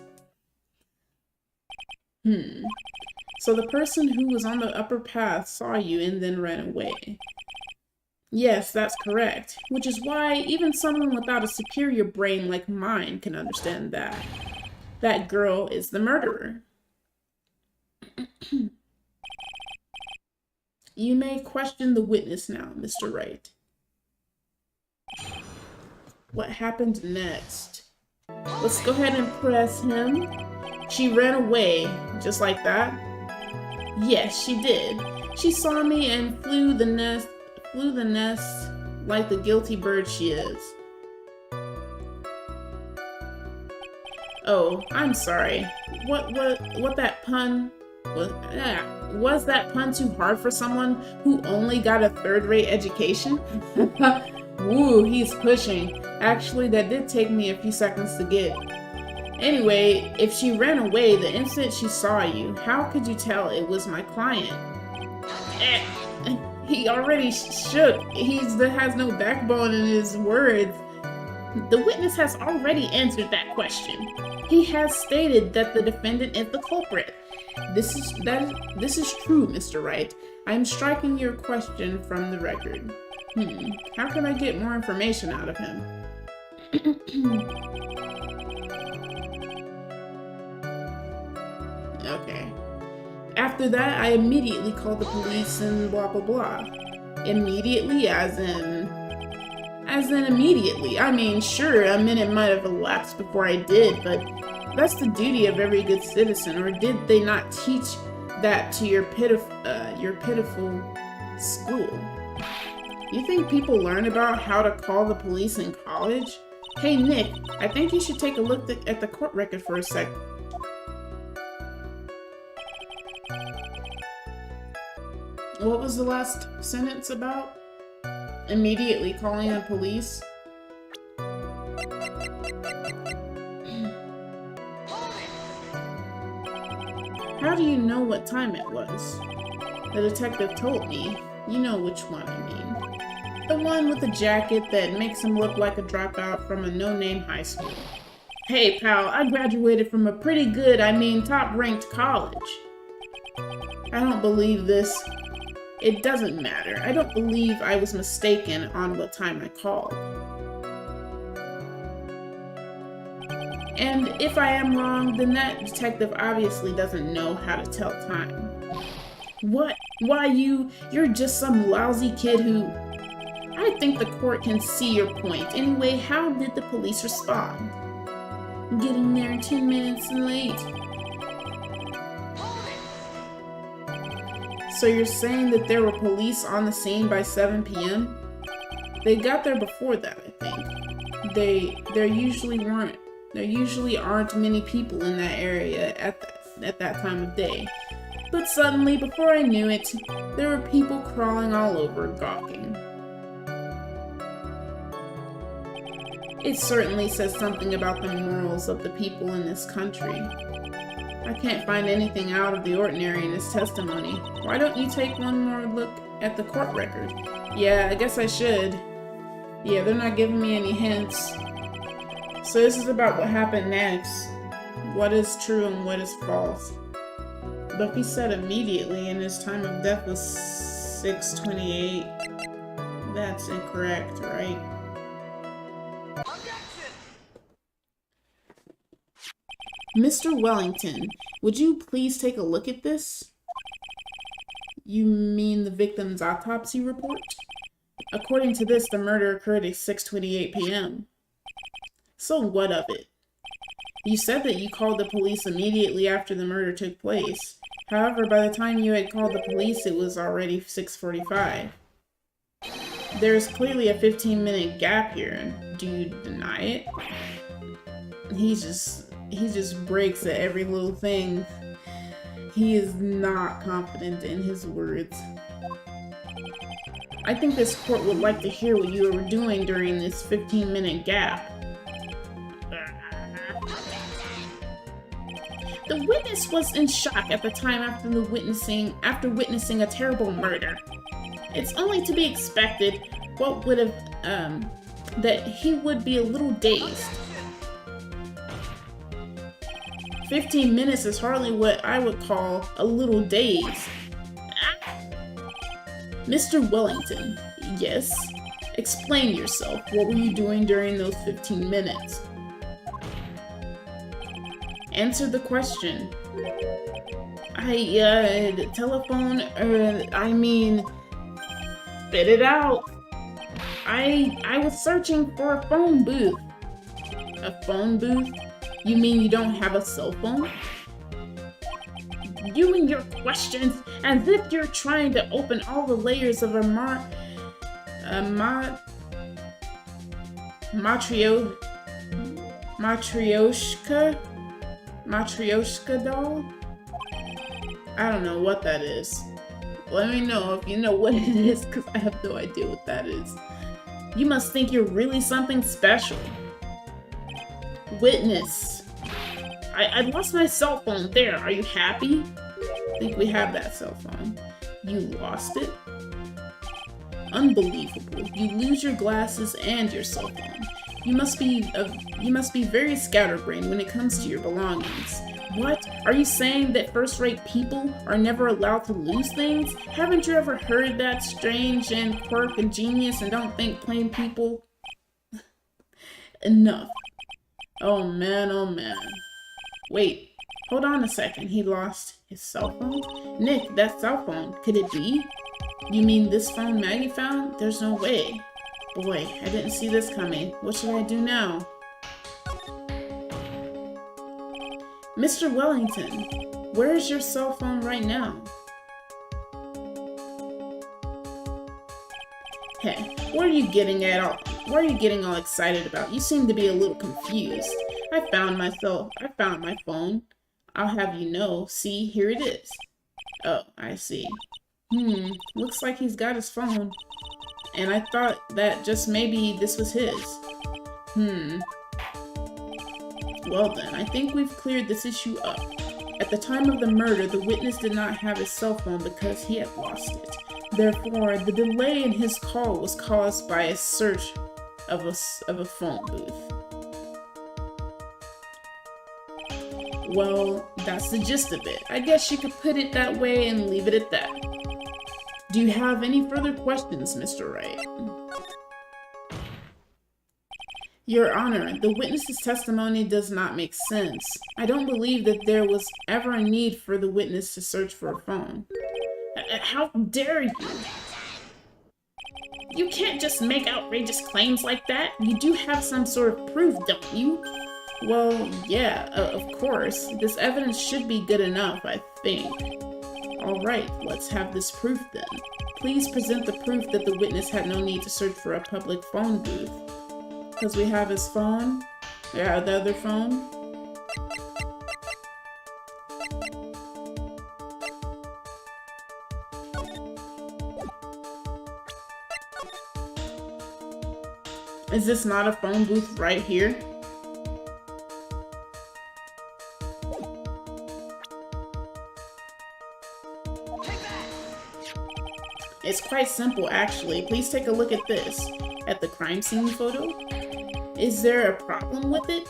So the person who was on the upper path saw you and then ran away. Yes, that's correct. Which is why even someone without a superior brain like mine can understand that. That girl is the murderer. You may question the witness now, Mr. Wright. What happened next? Let's go ahead and press him. She ran away, just like that? Yes, she did. She saw me and flew the nest like the guilty bird she is. Oh, I'm sorry. What that pun was that pun too hard for someone who only got a third-rate education? Woo, he's pushing. Actually, that did take me a few seconds to get. Anyway, if she ran away the instant she saw you, how could you tell it was my client? He already shook. He has no backbone in his words. The witness has already answered that question. He has stated that the defendant is the culprit. This is true, Mr. Wright. I am striking your question from the record. How can I get more information out of him? Okay. After that, I immediately called the police and blah blah blah. Immediately, as in immediately. I mean, sure, a minute might have elapsed before I did, but that's the duty of every good citizen. Or did they not teach that to your pitiful school? You think people learn about how to call the police in college? Hey Nick, I think you should take a look at the court record for a sec. What was the last sentence about? Immediately calling the police? How do you know what time it was? The detective told me. You know which one I mean. The one with the jacket that makes him look like a dropout from a no-name high school. Hey pal, I graduated from a pretty good, top-ranked college. I don't believe this. It doesn't matter. I don't believe I was mistaken on what time I called. And if I am wrong, then that detective obviously doesn't know how to tell time. What? Why you're just some lousy kid who... I think the court can see your point. Anyway, how did the police respond? Getting there 10 minutes late. So you're saying that there were police on the scene by 7 p.m.? They got there before that, I think. There usually aren't many people in that area at that time of day. But suddenly, before I knew it, there were people crawling all over, gawking. It certainly says something about the morals of the people in this country. I can't find anything out of the ordinary in his testimony. Why don't you take one more look at the court record? Yeah, I guess I should. Yeah, they're not giving me any hints. So this is about what happened next. What is true and what is false. But he said immediately and his time of death was 6:28. That's incorrect, right? Mr. Wellington, would you please take a look at this? You mean the victim's autopsy report? According to this, the murder occurred at 6:28 p.m. So what of it? You said that you called the police immediately after the murder took place. However, by the time you had called the police, it was already 6:45. There's clearly a 15-minute gap here. Do you deny it? He just breaks at every little thing. He is not confident in his words. I think this court would like to hear what you were doing during this 15-minute gap. The witness was in shock at the time after witnessing a terrible murder. It's only to be expected that he would be a little dazed. 15 minutes is hardly what I would call a little dazed. Mr. Wellington, yes? Explain yourself. What were you doing during those 15 minutes? Answer the question. Telephone, spit it out. I was searching for a phone booth. A phone booth? You mean you don't have a cell phone? You and your questions, as if you're trying to open all the layers of a matryoshka doll? I don't know what that is. Let me know if you know what it is, because I have no idea what that is. You must think you're really something special. Witness. I lost my cell phone. There, are you happy? I think we have that cell phone. You lost it? Unbelievable. You lose your glasses and your cell phone. You must be very scatterbrained when it comes to your belongings. What? Are you saying that first-rate people are never allowed to lose things? Haven't you ever heard that strange and quirk and genius and don't think plain people? Enough. Oh man, oh man. Wait, hold on a second. He lost his cell phone? Nick, that cell phone, could it be? You mean this phone Maggie found? There's no way. Boy, I didn't see this coming. What should I do now? Mr. Wellington, where is your cell phone right now? Hey, what are you getting all excited about? You seem to be a little confused. I found my phone. I'll have you know. See, here it is. Oh, I see. Looks like he's got his phone. And I thought that just maybe this was his. Well then, I think we've cleared this issue up. At the time of the murder, the witness did not have his cell phone because he had lost it. Therefore, the delay in his call was caused by a search of a phone booth. Well, that's the gist of it. I guess you could put it that way and leave it at that. Do you have any further questions, Mr. Wright? Your Honor, the witness's testimony does not make sense. I don't believe that there was ever a need for the witness to search for a phone. How dare you? You can't just make outrageous claims like that. You do have some sort of proof, don't you? Well, yeah, of course. This evidence should be good enough, I think. Alright, let's have this proof then. Please present the proof that the witness had no need to search for a public phone booth. Because we have his phone. Yeah, the other phone. Is this not a phone booth right here? It's quite simple, actually. Please take a look at this. At the crime scene photo? Is there a problem with it?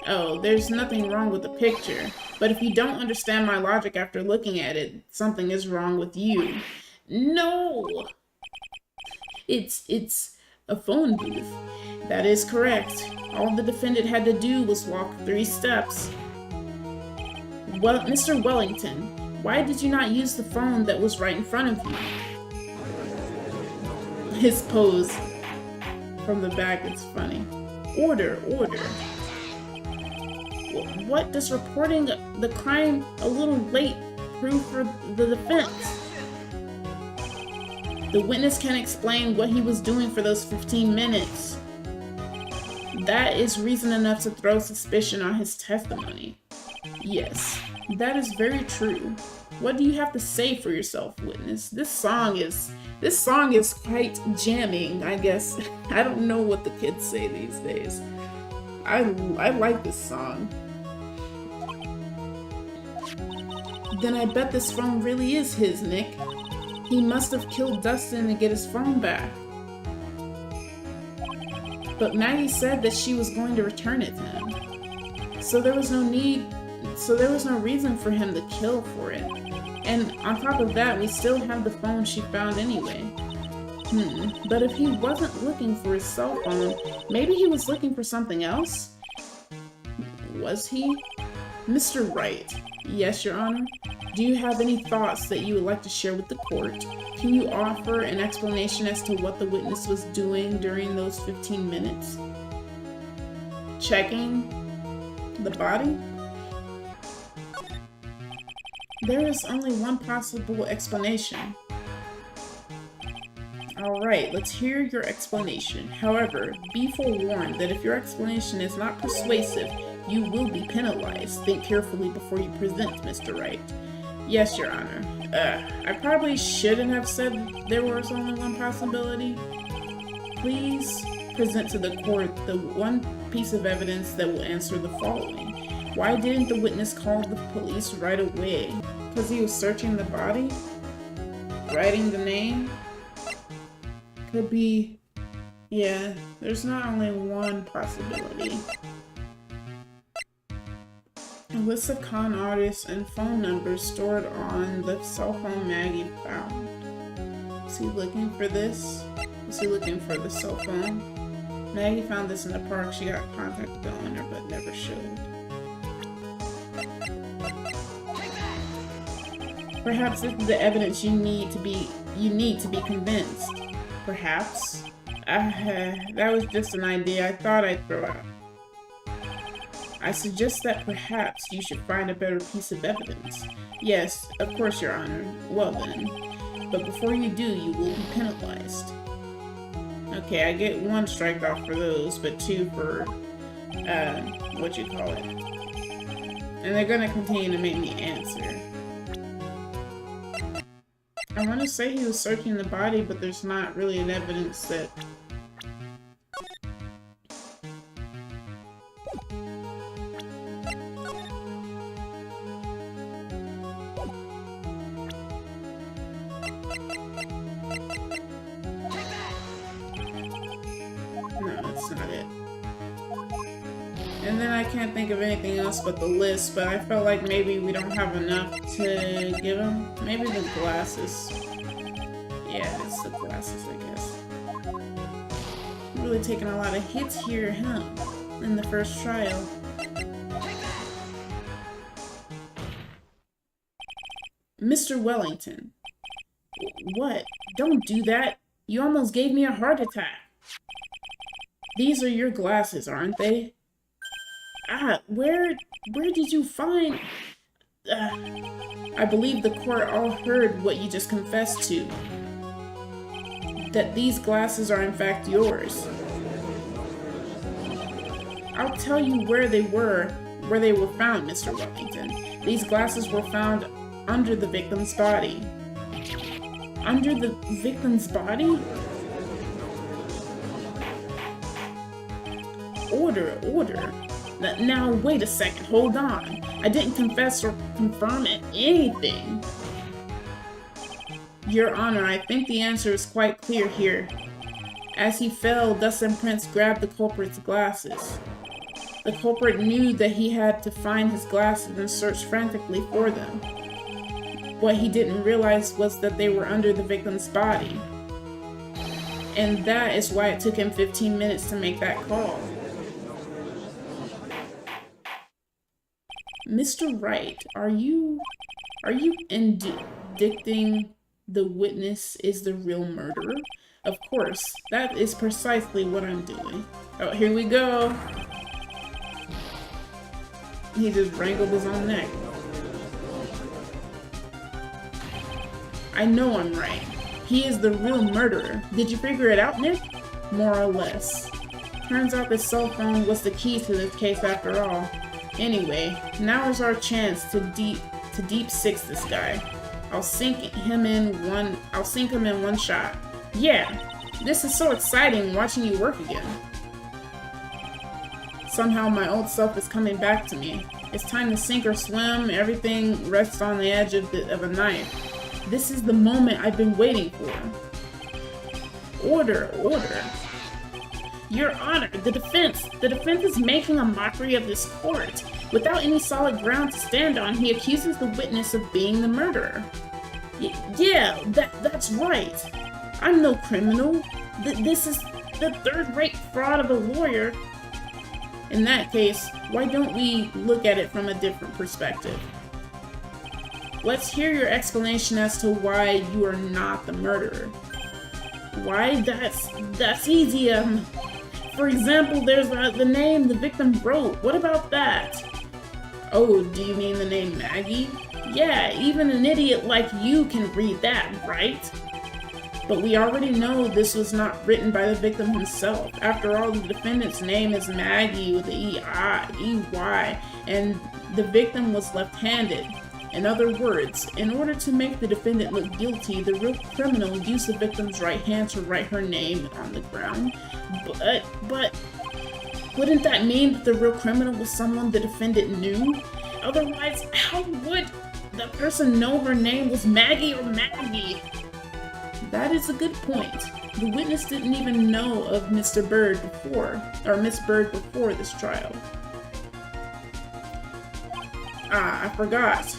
Oh, there's nothing wrong with the picture. But if you don't understand my logic after looking at it, something is wrong with you. No! It's a phone booth. That is correct. All the defendant had to do was walk 3 steps. Well, Mr. Wellington, why did you not use the phone that was right in front of you? His pose from the back is funny. Order. What does reporting the crime a little late prove for the defense? The witness can explain what he was doing for those 15 minutes. That is reason enough to throw suspicion on his testimony. Yes, that is very true. What do you have to say for yourself, witness? This song is quite jamming, I guess. I don't know what the kids say these days. I like this song. Then I bet this phone really is his, Nick. He must have killed Dustin to get his phone back. But Maggie said that she was going to return it to him. So there was no reason for him to kill for it. And on top of that, we still have the phone she found anyway. But if he wasn't looking for his cell phone, maybe he was looking for something else? Was he? Mr. Wright. Yes, Your Honor. Do you have any thoughts that you would like to share with the court? Can you offer an explanation as to what the witness was doing during those 15 minutes? Checking the body? There is only one possible explanation. Alright, let's hear your explanation. However, be forewarned that if your explanation is not persuasive, you will be penalized. Think carefully before you present, Mr. Wright. Yes, Your Honor. I probably shouldn't have said there was only one possibility. Please present to the court the one piece of evidence that will answer the following. Why didn't the witness call the police right away? Because he was searching the body? Writing the name? Could be... Yeah, there's not only one possibility. A list of con artists and phone numbers stored on the cell phone Maggie found. Is he looking for this? Is he looking for the cell phone? Maggie found this in the park. She got contacted the owner but never showed. Perhaps this is the evidence you need to be convinced. Perhaps. That was just an idea I thought I'd throw out. I suggest that perhaps you should find a better piece of evidence. Yes, of course, Your Honor. Well then. But before you do, you will be penalized. Okay, I get 1 strike off for those, but 2 for, what you call it. And they're gonna continue to make me answer. I want to say he was searching the body, but there's not really an evidence that... No, that's not it. And then I can't think of anything else but the list, but I felt like maybe we don't have enough to give him. Maybe the glasses. Yeah, it's the glasses, I guess. Really taking a lot of hits here, huh? In the first trial. Mr. Wellington. What? Don't do that. You almost gave me a heart attack. These are your glasses, aren't they? Where did you find... I believe the court all heard what you just confessed to. That these glasses are in fact yours. I'll tell you where they were found, Mr. Wellington. These glasses were found under the victim's body. Under the victim's body? Order, order. Now, wait a second, hold on. I didn't confess or confirm anything. Your Honor, I think the answer is quite clear here. As he fell, dust imprints grabbed the culprit's glasses. The culprit knew that he had to find his glasses and search frantically for them. What he didn't realize was that they were under the victim's body. And that is why it took him 15 minutes to make that call. Mr. Wright, are you indicting the witness is the real murderer? Of course, that is precisely what I'm doing. Oh, here we go. He just wrangled his own neck. I know I'm right. He is the real murderer. Did you figure it out, Nick? More or less. Turns out the cell phone was the key to this case after all. Anyway, now is our chance to deep six this guy. I'll sink him in one shot. Yeah, this is so exciting watching you work again. Somehow my old self is coming back to me. It's time to sink or swim. Everything rests on the edge of a knife. This is the moment I've been waiting for. Order, order. Your Honor, the defense is making a mockery of this court. Without any solid ground to stand on, he accuses the witness of being the murderer. Yeah, that's right. I'm no criminal. This is the third-rate fraud of a lawyer. In that case, why don't we look at it from a different perspective? Let's hear your explanation as to why you are not the murderer. Why? That's easy. For example, there's the name the victim wrote. What about that? Oh, do you mean the name Maggie? Yeah, even an idiot like you can read that, right? But we already know this was not written by the victim himself. After all, the defendant's name is Maggie with the E-Y, and the victim was left-handed. In other words, in order to make the defendant look guilty, the real criminal used the victim's right hand to write her name on the ground. But wouldn't that mean that the real criminal was someone the defendant knew? Otherwise, how would the person know her name was Maggie or Maggie? That is a good point. The witness didn't even know of Mr. Bird Miss Bird before this trial. Ah, I forgot.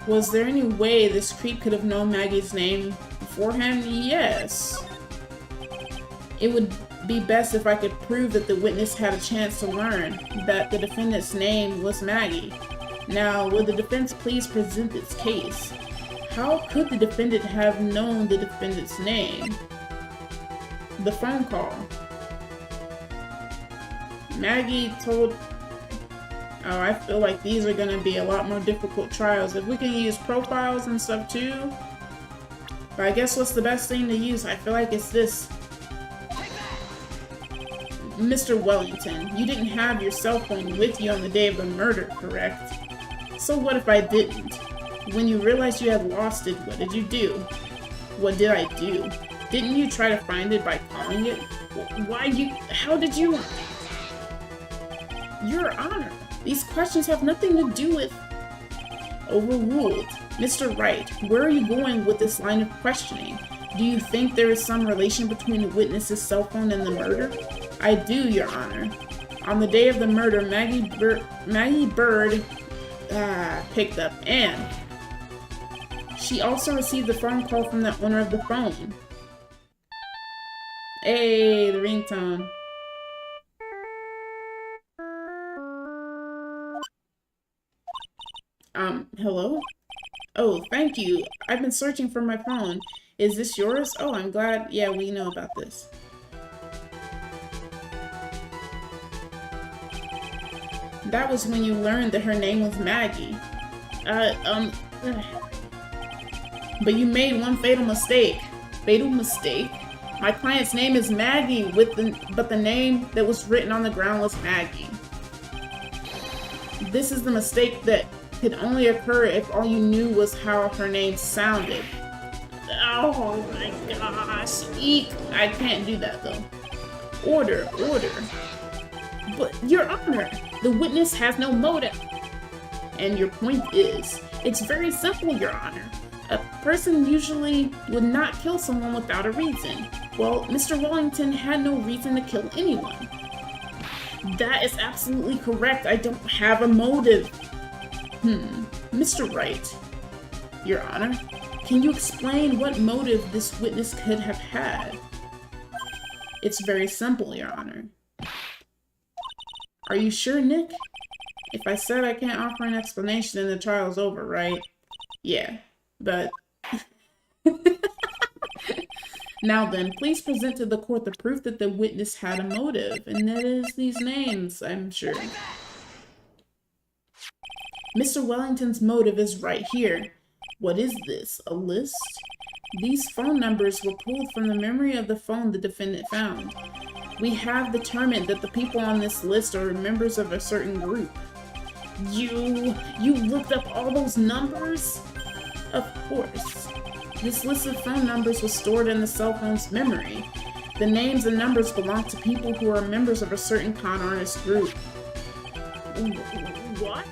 Was there any way this creep could have known Maggie's name beforehand? Yes. It would be best if I could prove that the witness had a chance to learn that the defendant's name was Maggie. Now, will the defense please present its case? How could the defendant have known the defendant's name? The phone call. Maggie told... Oh, I feel like these are going to be a lot more difficult trials. If we can use profiles and stuff too. But I guess what's the best thing to use? I feel like it's this. Mr. Wellington, you didn't have your cell phone with you on the day of the murder, correct? So what if I didn't? When you realized you had lost it, what did you do? What did I do? Didn't you try to find it by calling it? How did you... Your Honor, these questions have nothing to do with... Overruled. Mr. Wright, where are you going with this line of questioning? Do you think there is some relation between the witness's cell phone and the murder? I do, Your Honor. On the day of the murder, Maggie Bird picked up Anne. She also received a phone call from the owner of the phone. Hey, the ringtone. Hello? Oh, thank you. I've been searching for my phone. Is this yours? Oh, I'm glad. Yeah, we know about this. That was when you learned that her name was Maggie. But you made one fatal mistake. Fatal mistake? My client's name is Maggie, but the name that was written on the ground was Maggie. This is the mistake that could only occur if all you knew was how her name sounded. Oh my gosh. Eek. I can't do that though. Order, order. But, Your Honor, the witness has no motive. And your point is, it's very simple, Your Honor. A person usually would not kill someone without a reason. Well, Mr. Wellington had no reason to kill anyone. That is absolutely correct. I don't have a motive. Mr. Wright, Your Honor, can you explain what motive this witness could have had? It's very simple, Your Honor. Are you sure, Nick? If I said I can't offer an explanation, then the trial's over, right? Yeah, but... Now then, please present to the court the proof that the witness had a motive, and that is these names, I'm sure. Mr. Wellington's motive is right here. What is this? A list? These phone numbers were pulled from the memory of the phone the defendant found. We have determined that the people on this list are members of a certain group. You looked up all those numbers? Of course. This list of phone numbers was stored in the cell phone's memory. The names and numbers belong to people who are members of a certain con artist group. What?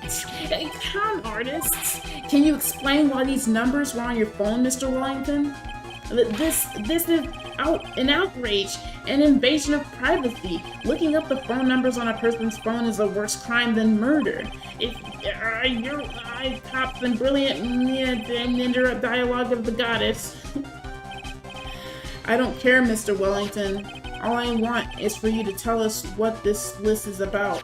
Con artists? Can you explain why these numbers were on your phone, Mr. Wellington? This is an outrage, an invasion of privacy. Looking up the phone numbers on a person's phone is a worse crime than murder. Your eye pops and brilliant and interrupt dialogue of the goddess. I don't care, Mr. Wellington. All I want is for you to tell us what this list is about.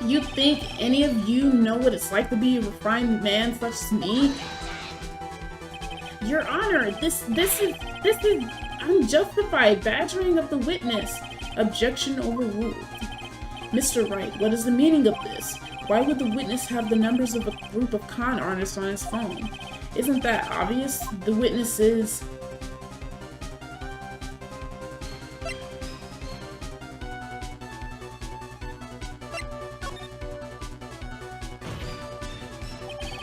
You think any of you know what it's like to be a refined man such as me? Your Honor, this is unjustified badgering of the witness. Objection overruled. Mr. Wright, what is the meaning of this? Why would the witness have the numbers of a group of con artists on his phone? Isn't that obvious? The witness is...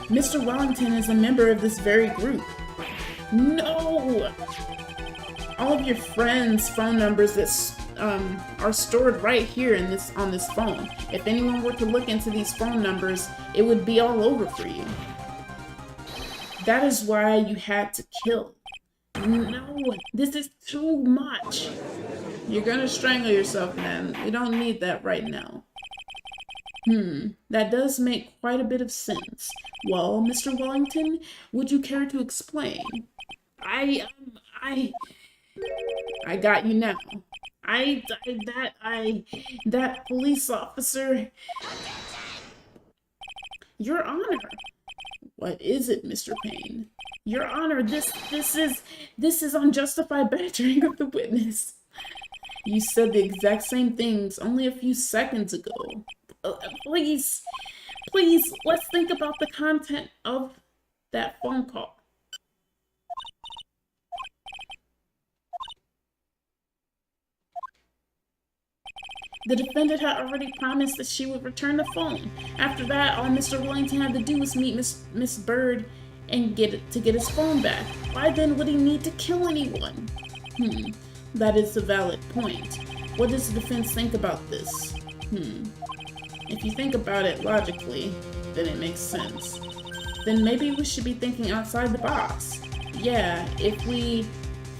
Mr. Wellington is a member of this very group. No! All of your friends' phone numbers that are stored right here on this phone. If anyone were to look into these phone numbers, it would be all over for you. That is why you had to kill. No, this is too much. You're gonna strangle yourself, man. You don't need that right now. That does make quite a bit of sense. Well, Mr. Wellington, would you care to explain? I got you now. That police officer... Your Honor. What is it, Mr. Payne? Your Honor, this is unjustified badgering of the witness. You said the exact same things only a few seconds ago. Please, let's think about the content of that phone call. The defendant had already promised that she would return the phone. After that, all Mr. Wellington had to do was meet Miss Bird and get his phone back. Why then would he need to kill anyone? That is a valid point. What does the defense think about this? If you think about it logically, then it makes sense. Then maybe we should be thinking outside the box. Yeah, if we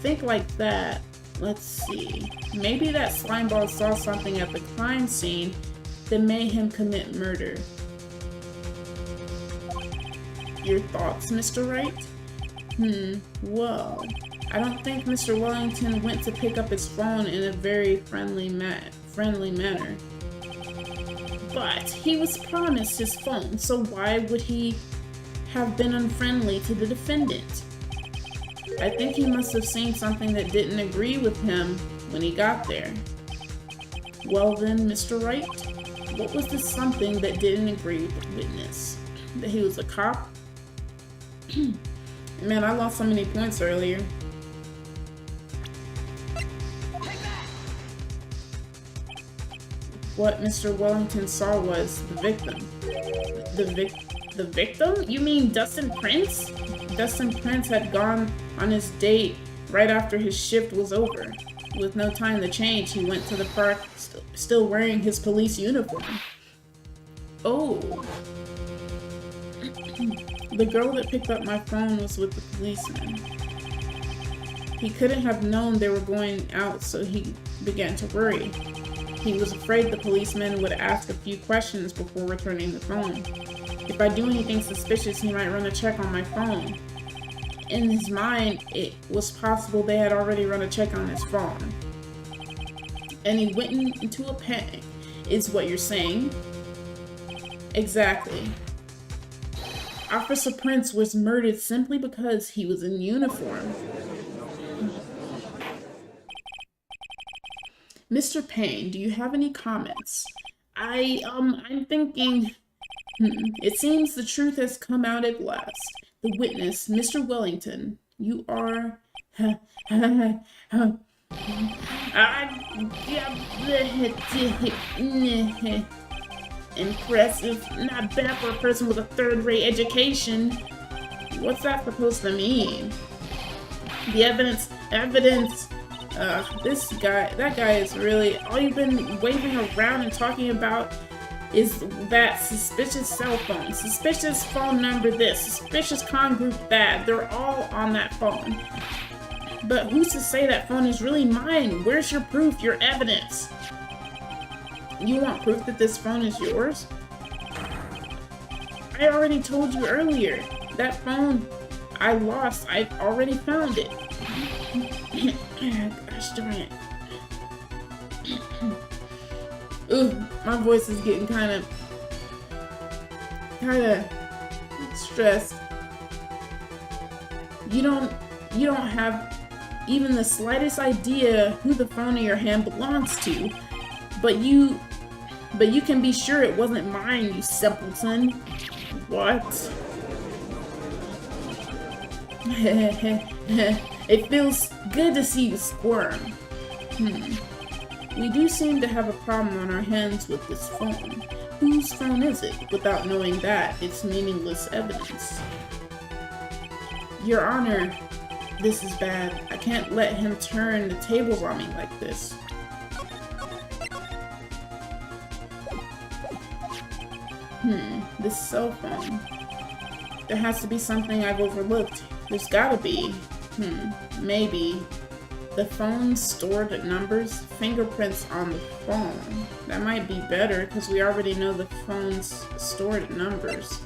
think like that, let's see. Maybe that slimeball saw something at the crime scene that made him commit murder. Your thoughts, Mr. Wright? Well, I don't think Mr. Wellington went to pick up his phone in a very friendly manner. But he was promised his phone, so why would he have been unfriendly to the defendant? I think he must have seen something that didn't agree with him when he got there. Well then, Mr. Wright, what was the something that didn't agree with the witness? That he was a cop? Man, I lost so many points earlier. What Mr. Wellington saw was the victim. The victim? You mean Dustin Prince? Dustin Prince had gone on his date right after his shift was over. With no time to change, he went to the park still wearing his police uniform. Oh. The girl that picked up my phone was with the policeman. He couldn't have known they were going out, so he began to worry. He was afraid the policeman would ask a few questions before returning the phone. If I do anything suspicious, he might run a check on my phone. In his mind, it was possible they had already run a check on his phone. And he went into a panic, is what you're saying? Exactly. Officer Prince was murdered simply because he was in uniform. Mr. Payne, do you have any comments? I'm thinking... It seems the truth has come out at last. The witness, Mr. Wellington, you are... Impressive. Not bad for a person with a third-rate education. What's that supposed to mean? The evidence... that guy is really... All you've been waving around and talking about is that suspicious cell phone, suspicious phone number this, suspicious con group that. They're all on that phone. But who's to say that phone is really mine? Where's your proof, your evidence? You want proof that this phone is yours? I already told you earlier. That phone I lost, I already found it. Gosh darn it. Ooh, my voice is getting kind of stressed. You don't have even the slightest idea who the phone in your hand belongs to, but you can be sure it wasn't mine, you simpleton. What? It feels good to see you squirm. We do seem to have a problem on our hands with this phone. Whose phone is it? Without knowing that, it's meaningless evidence. Your Honor, this is bad. I can't let him turn the tables on me like this. This cell phone. There has to be something I've overlooked. There's gotta be. Maybe. The phone stored numbers, fingerprints on the phone. That might be better because we already know the phone's stored numbers.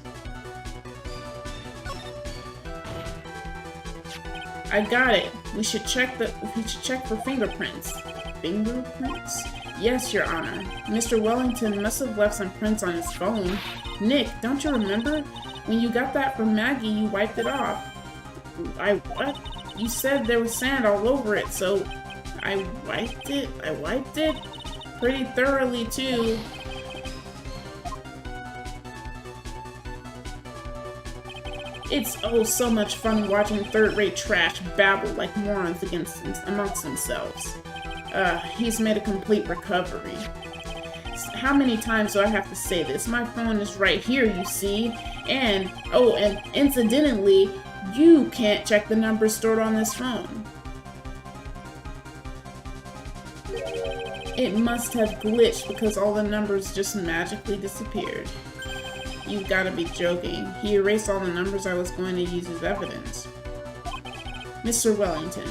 I got it. We should check for fingerprints. Fingerprints? Yes, Your Honor. Mr. Wellington must have left some prints on his phone. Nick, don't you remember? When you got that from Maggie, you wiped it off. What? You said there was sand all over it, so I wiped it? I wiped it? Pretty thoroughly, too. It's oh so much fun watching third-rate trash babble like morons amongst themselves. He's made a complete recovery. How many times do I have to say this? My phone is right here, you see. And incidentally, you can't check the numbers stored on this phone. It must have glitched because all the numbers just magically disappeared. You've got to be joking. He erased all the numbers I was going to use as evidence. Mr. Wellington,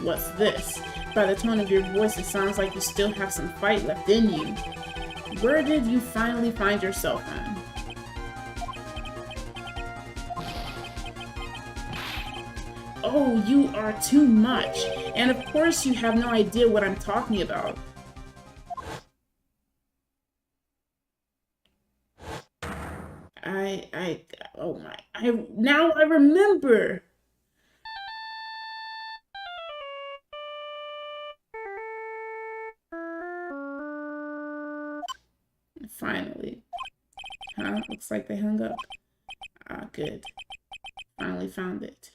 what's this? By the tone of your voice, it sounds like you still have some fight left in you. Where did you finally find your cell phone? Oh, you are too much. And of course you have no idea what I'm talking about. Now I remember. Finally. Huh? Looks like they hung up. Ah, good. Finally found it.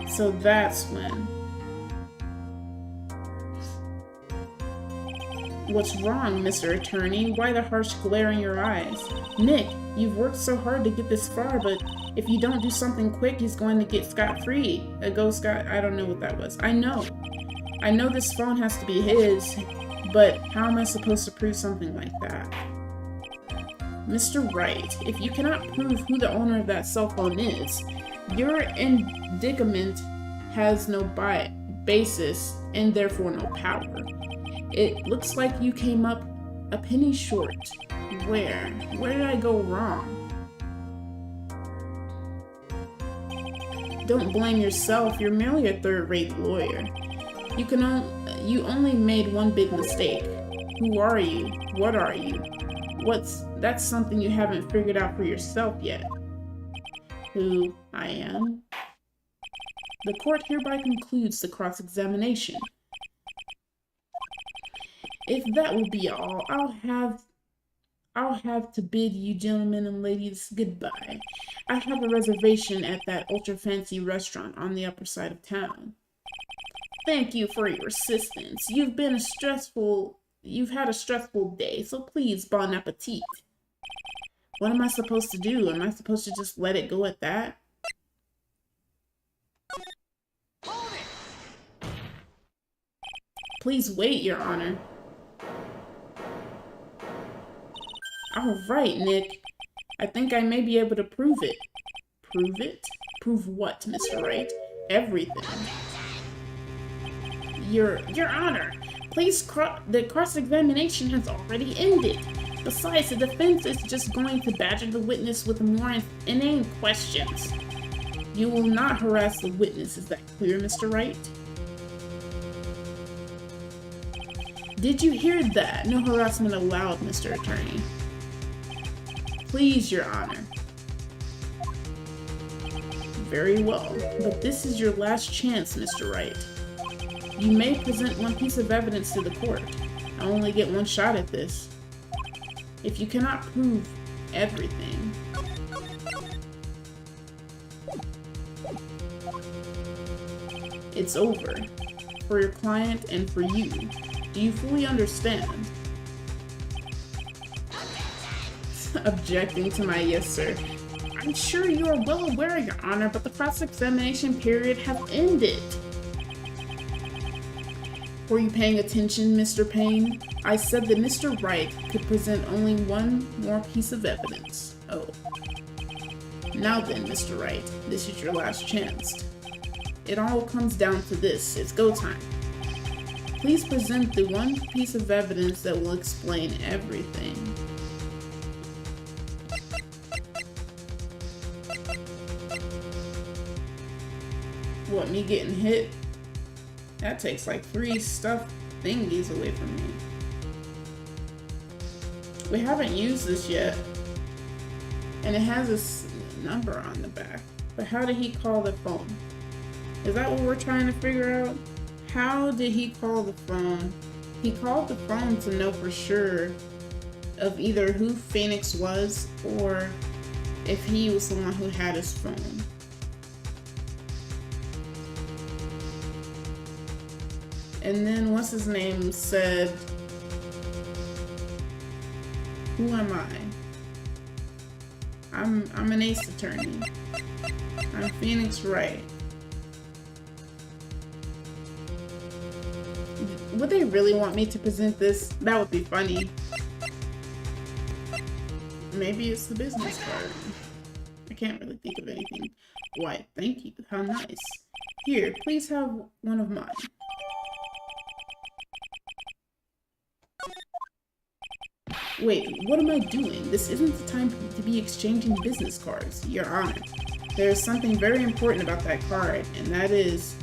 So that's when. What's wrong, Mr. Attorney? Why the harsh glare in your eyes? Nick, you've worked so hard to get this far, but If you don't do something quick, he's going to get scot-free. A ghost scot, I don't know what that was. I know this phone has to be his, but how am I supposed to prove something like that? Mr. Wright, if you cannot prove who the owner of that cell phone is, your indictment has no basis and therefore no power. It looks like you came up a penny short. Where did I go wrong? Don't blame yourself, you're merely a third-rate lawyer. You only made one big mistake. Who are you? What are you? That's something you haven't figured out for yourself yet. Who I am? The court hereby concludes the cross-examination. If that will be all, I'll have to bid you gentlemen and ladies goodbye. I have a reservation at that ultra-fancy restaurant on the upper side of town. Thank you for your assistance. You've had a stressful day, so please, bon appetit. What am I supposed to do? Am I supposed to just let it go at that? Please wait, Your Honor. All right, Nick. I think I may be able to prove it. Prove it? Prove what, Mr. Wright? Everything. Your Honor, please, the cross-examination has already ended. Besides, the defense is just going to badger the witness with more inane questions. You will not harass the witness, is that clear, Mr. Wright? Did you hear that? No harassment allowed, Mr. Attorney. Please, Your Honor. Very well, but this is your last chance, Mr. Wright. You may present one piece of evidence to the court. I only get one shot at this. If you cannot prove everything, it's over. For your client and for you. Do you fully understand? Objecting to my yes, sir. I'm sure you are well aware, Your Honor, but the cross-examination period has ended. Were you paying attention, Mr. Payne? I said that Mr. Wright could present only one more piece of evidence. Oh. Now then, Mr. Wright, this is your last chance. It all comes down to this. It's go time. Please present the one piece of evidence that will explain everything. What, me getting hit? That takes like 3 stuffed thingies away from me. We haven't used this yet. And it has this number on the back. But how did he call the phone? Is that what we're trying to figure out? How did he call the phone? He called the phone to know for sure of either who Phoenix was or if he was the one who had his phone. And then what's his name said, who am I? I'm an ace attorney. I'm Phoenix Wright. Would they really want me to present this? That would be funny. Maybe it's the business card. I can't really think of anything. Why, thank you. How nice. Here, please have one of mine. Wait, what am I doing? This isn't the time to be exchanging business cards, Your Honor. There is something very important about that card, and that is...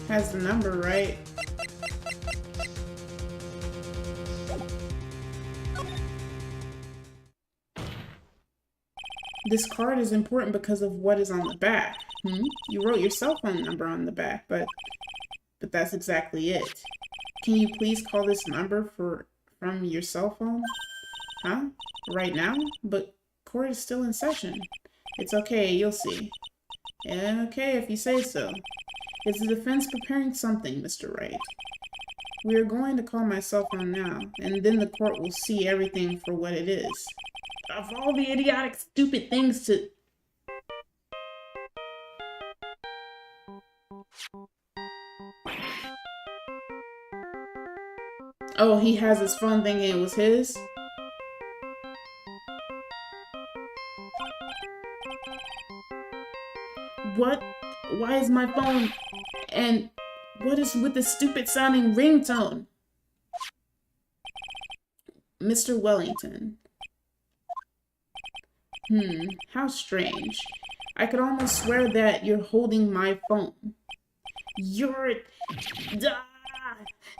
has the number, right? This card is important because of what is on the back. You wrote your cell phone number on the back, but that's exactly it. Can you please call this number from your cell phone? Huh? Right now? But court is still in session. It's okay, you'll see. Yeah, okay, if you say so. Is the defense preparing something, Mr. Wright? We're going to call my cell phone now, and then the court will see everything for what it is. Of all the idiotic, stupid things to... Oh, he has his phone thinking it was his? What? Why is my phone... And what is with the stupid sounding ringtone? Mr. Wellington. How strange. I could almost swear that you're holding my phone. You're...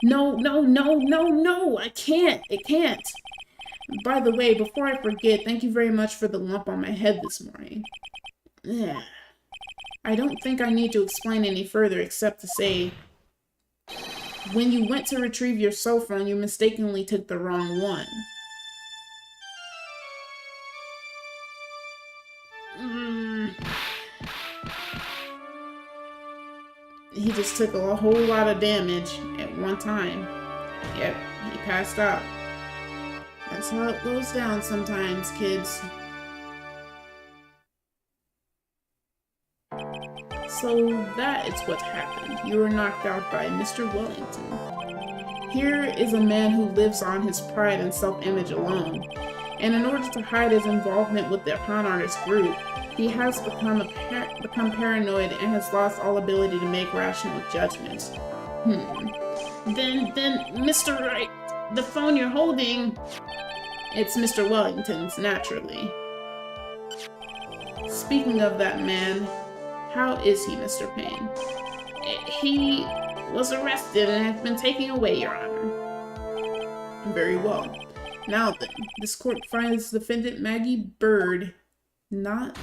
No, I can't. It can't. By the way, before I forget, thank you very much for the lump on my head this morning. Yeah. I don't think I need to explain any further except to say, when you went to retrieve your cell phone, you mistakenly took the wrong one. He just took a whole lot of damage at one time. Yep, he passed out. That's how it goes down sometimes, kids. So that is what happened. You were knocked out by Mr. Wellington. Here is a man who lives on his pride and self-image alone. And in order to hide his involvement with the con artist group, he has become paranoid and has lost all ability to make rational judgments. Then, Mr. Wright, the phone you're holding, it's Mr. Wellington's, naturally. Speaking of that man, how is he, Mr. Payne? He was arrested and has been taken away, Your Honor. Very well. Now then, this court finds defendant Maggie Bird not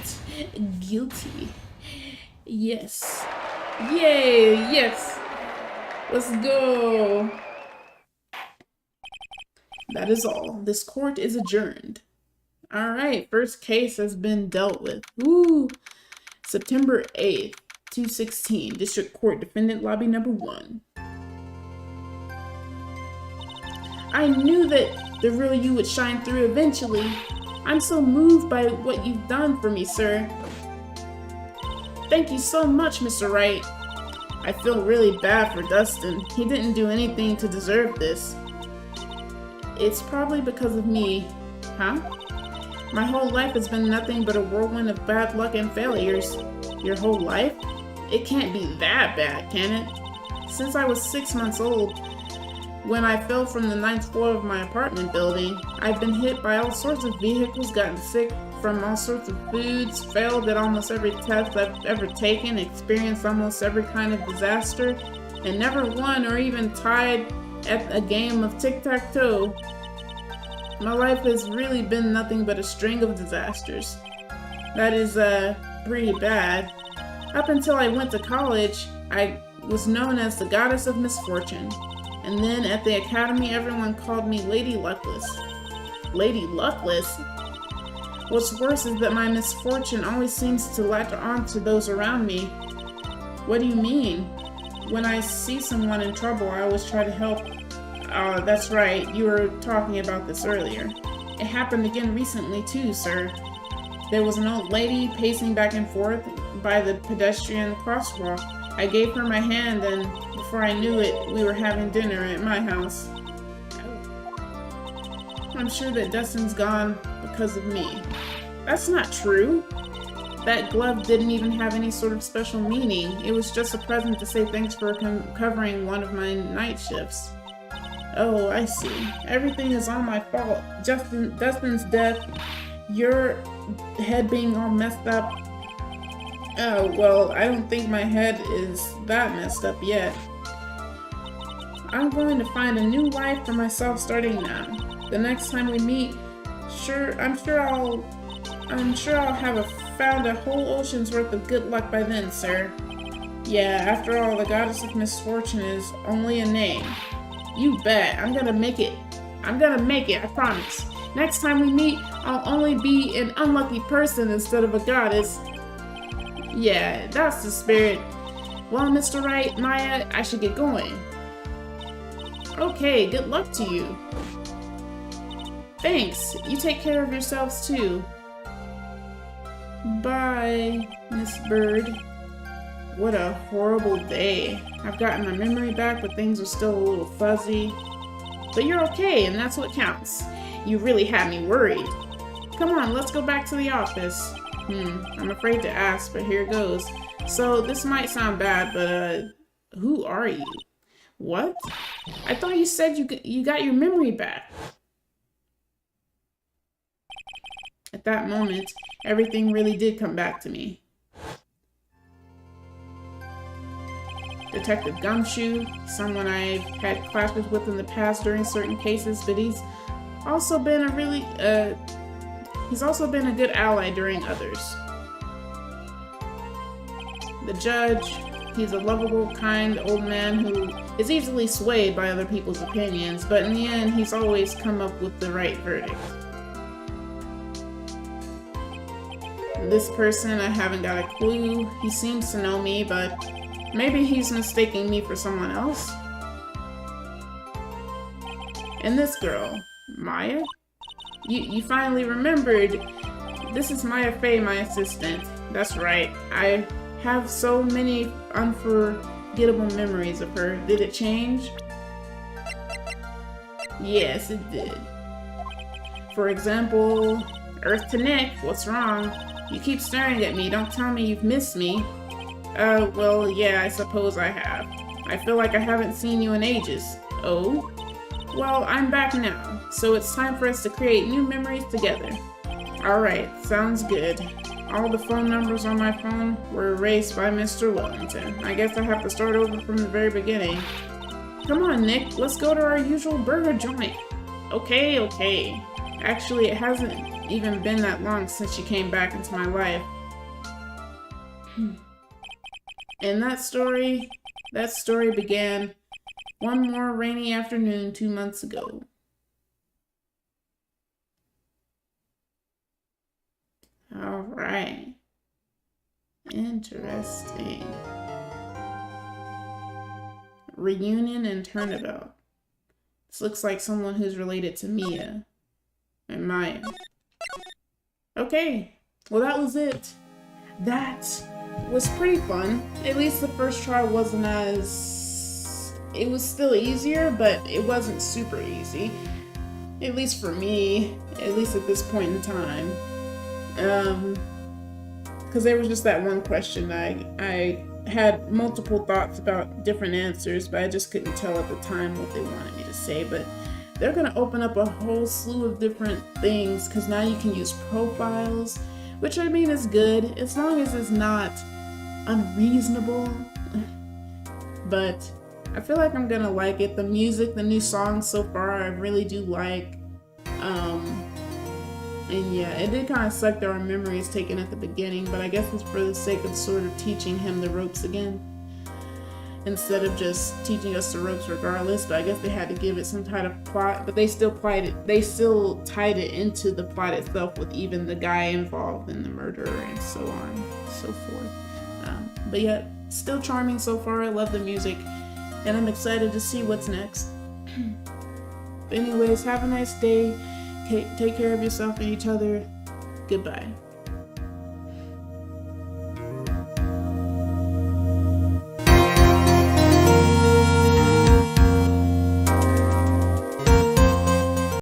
guilty. Yes. Yay! Yes! Let's go! That is all. This court is adjourned. Alright, first case has been dealt with. Ooh! September 8th, 216, District Court, Defendant Lobby Number 1. I knew that the real you would shine through eventually. I'm so moved by what you've done for me, sir. Thank you so much, Mr. Wright. I feel really bad for Dustin. He didn't do anything to deserve this. It's probably because of me. Huh? My whole life has been nothing but a whirlwind of bad luck and failures. Your whole life? It can't be that bad, can it? Since I was 6 months old, when I fell from the 9th floor of my apartment building, I've been hit by all sorts of vehicles, gotten sick from all sorts of foods, failed at almost every test I've ever taken, experienced almost every kind of disaster, and never won or even tied at a game of tic-tac-toe. My life has really been nothing but a string of disasters. That is, pretty bad. Up until I went to college, I was known as the Goddess of Misfortune. And then at the academy, everyone called me Lady Luckless. Lady Luckless? What's worse is that my misfortune always seems to latch on to those around me. What do you mean? When I see someone in trouble, I always try to help. That's right, you were talking about this earlier. It happened again recently too, sir. There was an old lady pacing back and forth by the pedestrian crosswalk. I gave her my hand and before I knew it, we were having dinner at my house. I'm sure that Dustin's gone because of me. That's not true. That glove didn't even have any sort of special meaning. It was just a present to say thanks for covering one of my night shifts. Oh, I see. Everything is all my fault. Dustin's death, your head being all messed up. Oh, well, I don't think my head is that messed up yet. I'm going to find a new life for myself starting now. The next time we meet, I'm sure I'll have found a whole ocean's worth of good luck by then, sir. Yeah, after all, the Goddess of Misfortune is only a name. You bet. I'm gonna make it. I promise. Next time we meet, I'll only be an unlucky person instead of a goddess. Yeah, that's the spirit. Well, Mr. Wright, Maya, I should get going. Okay, good luck to you. Thanks. You take care of yourselves too. Bye, Miss Bird. What a horrible day. I've gotten my memory back, but things are still a little fuzzy. But you're okay, and that's what counts. You really had me worried. Come on, let's go back to the office. I'm afraid to ask, but here goes. So, this might sound bad, but, who are you? What? I thought you said you got your memory back. At that moment, everything really did come back to me. Detective Gumshoe, someone I've had clashes with in the past during certain cases, but he's also been a good ally during others. The judge, he's a lovable, kind old man who is easily swayed by other people's opinions, but in the end, he's always come up with the right verdict. This person, I haven't got a clue. He seems to know me, but maybe he's mistaking me for someone else. And this girl, Maya? You finally remembered. This is Maya Fey, my assistant. That's right. I have so many unforgettable memories of her. Did it change? Yes, it did. For example, Earth to Nick, what's wrong? You keep staring at me, don't tell me you've missed me. Well, yeah, I suppose I have. I feel like I haven't seen you in ages. Oh? Well, I'm back now, so it's time for us to create new memories together. Alright, sounds good. All the phone numbers on my phone were erased by Mr. Wellington. I guess I have to start over from the very beginning. Come on, Nick, let's go to our usual burger joint. Okay. Actually, it hasn't even been that long since she came back into my life. And that story began one more rainy afternoon 2 months ago. All right. Interesting. Reunion and turnabout. This looks like someone who's related to Mia and Maya. Okay, well that was it. That was pretty fun. At least the first try wasn't as... It was still easier, but it wasn't super easy. At least for me, at least at this point in time. Because there was just that one question. I had multiple thoughts about different answers, but I just couldn't tell at the time what they wanted me to say. But they're going to open up a whole slew of different things, because now you can use profiles, which I mean is good, as long as it's not unreasonable. But I feel like I'm going to like it. The music, the new songs so far, I really do like. And yeah, it did kind of suck that our memory is taken at the beginning, but I guess it's for the sake of sort of teaching him the ropes again, instead of just teaching us the ropes regardless. But I guess they had to give it some kind of plot, but they still tied it into the plot itself, with even the guy involved in the murder and so on and so forth. But yeah, still charming so far. I love the music, and I'm excited to see what's next. But anyways, have a nice day. Take care of yourself and each other. Goodbye.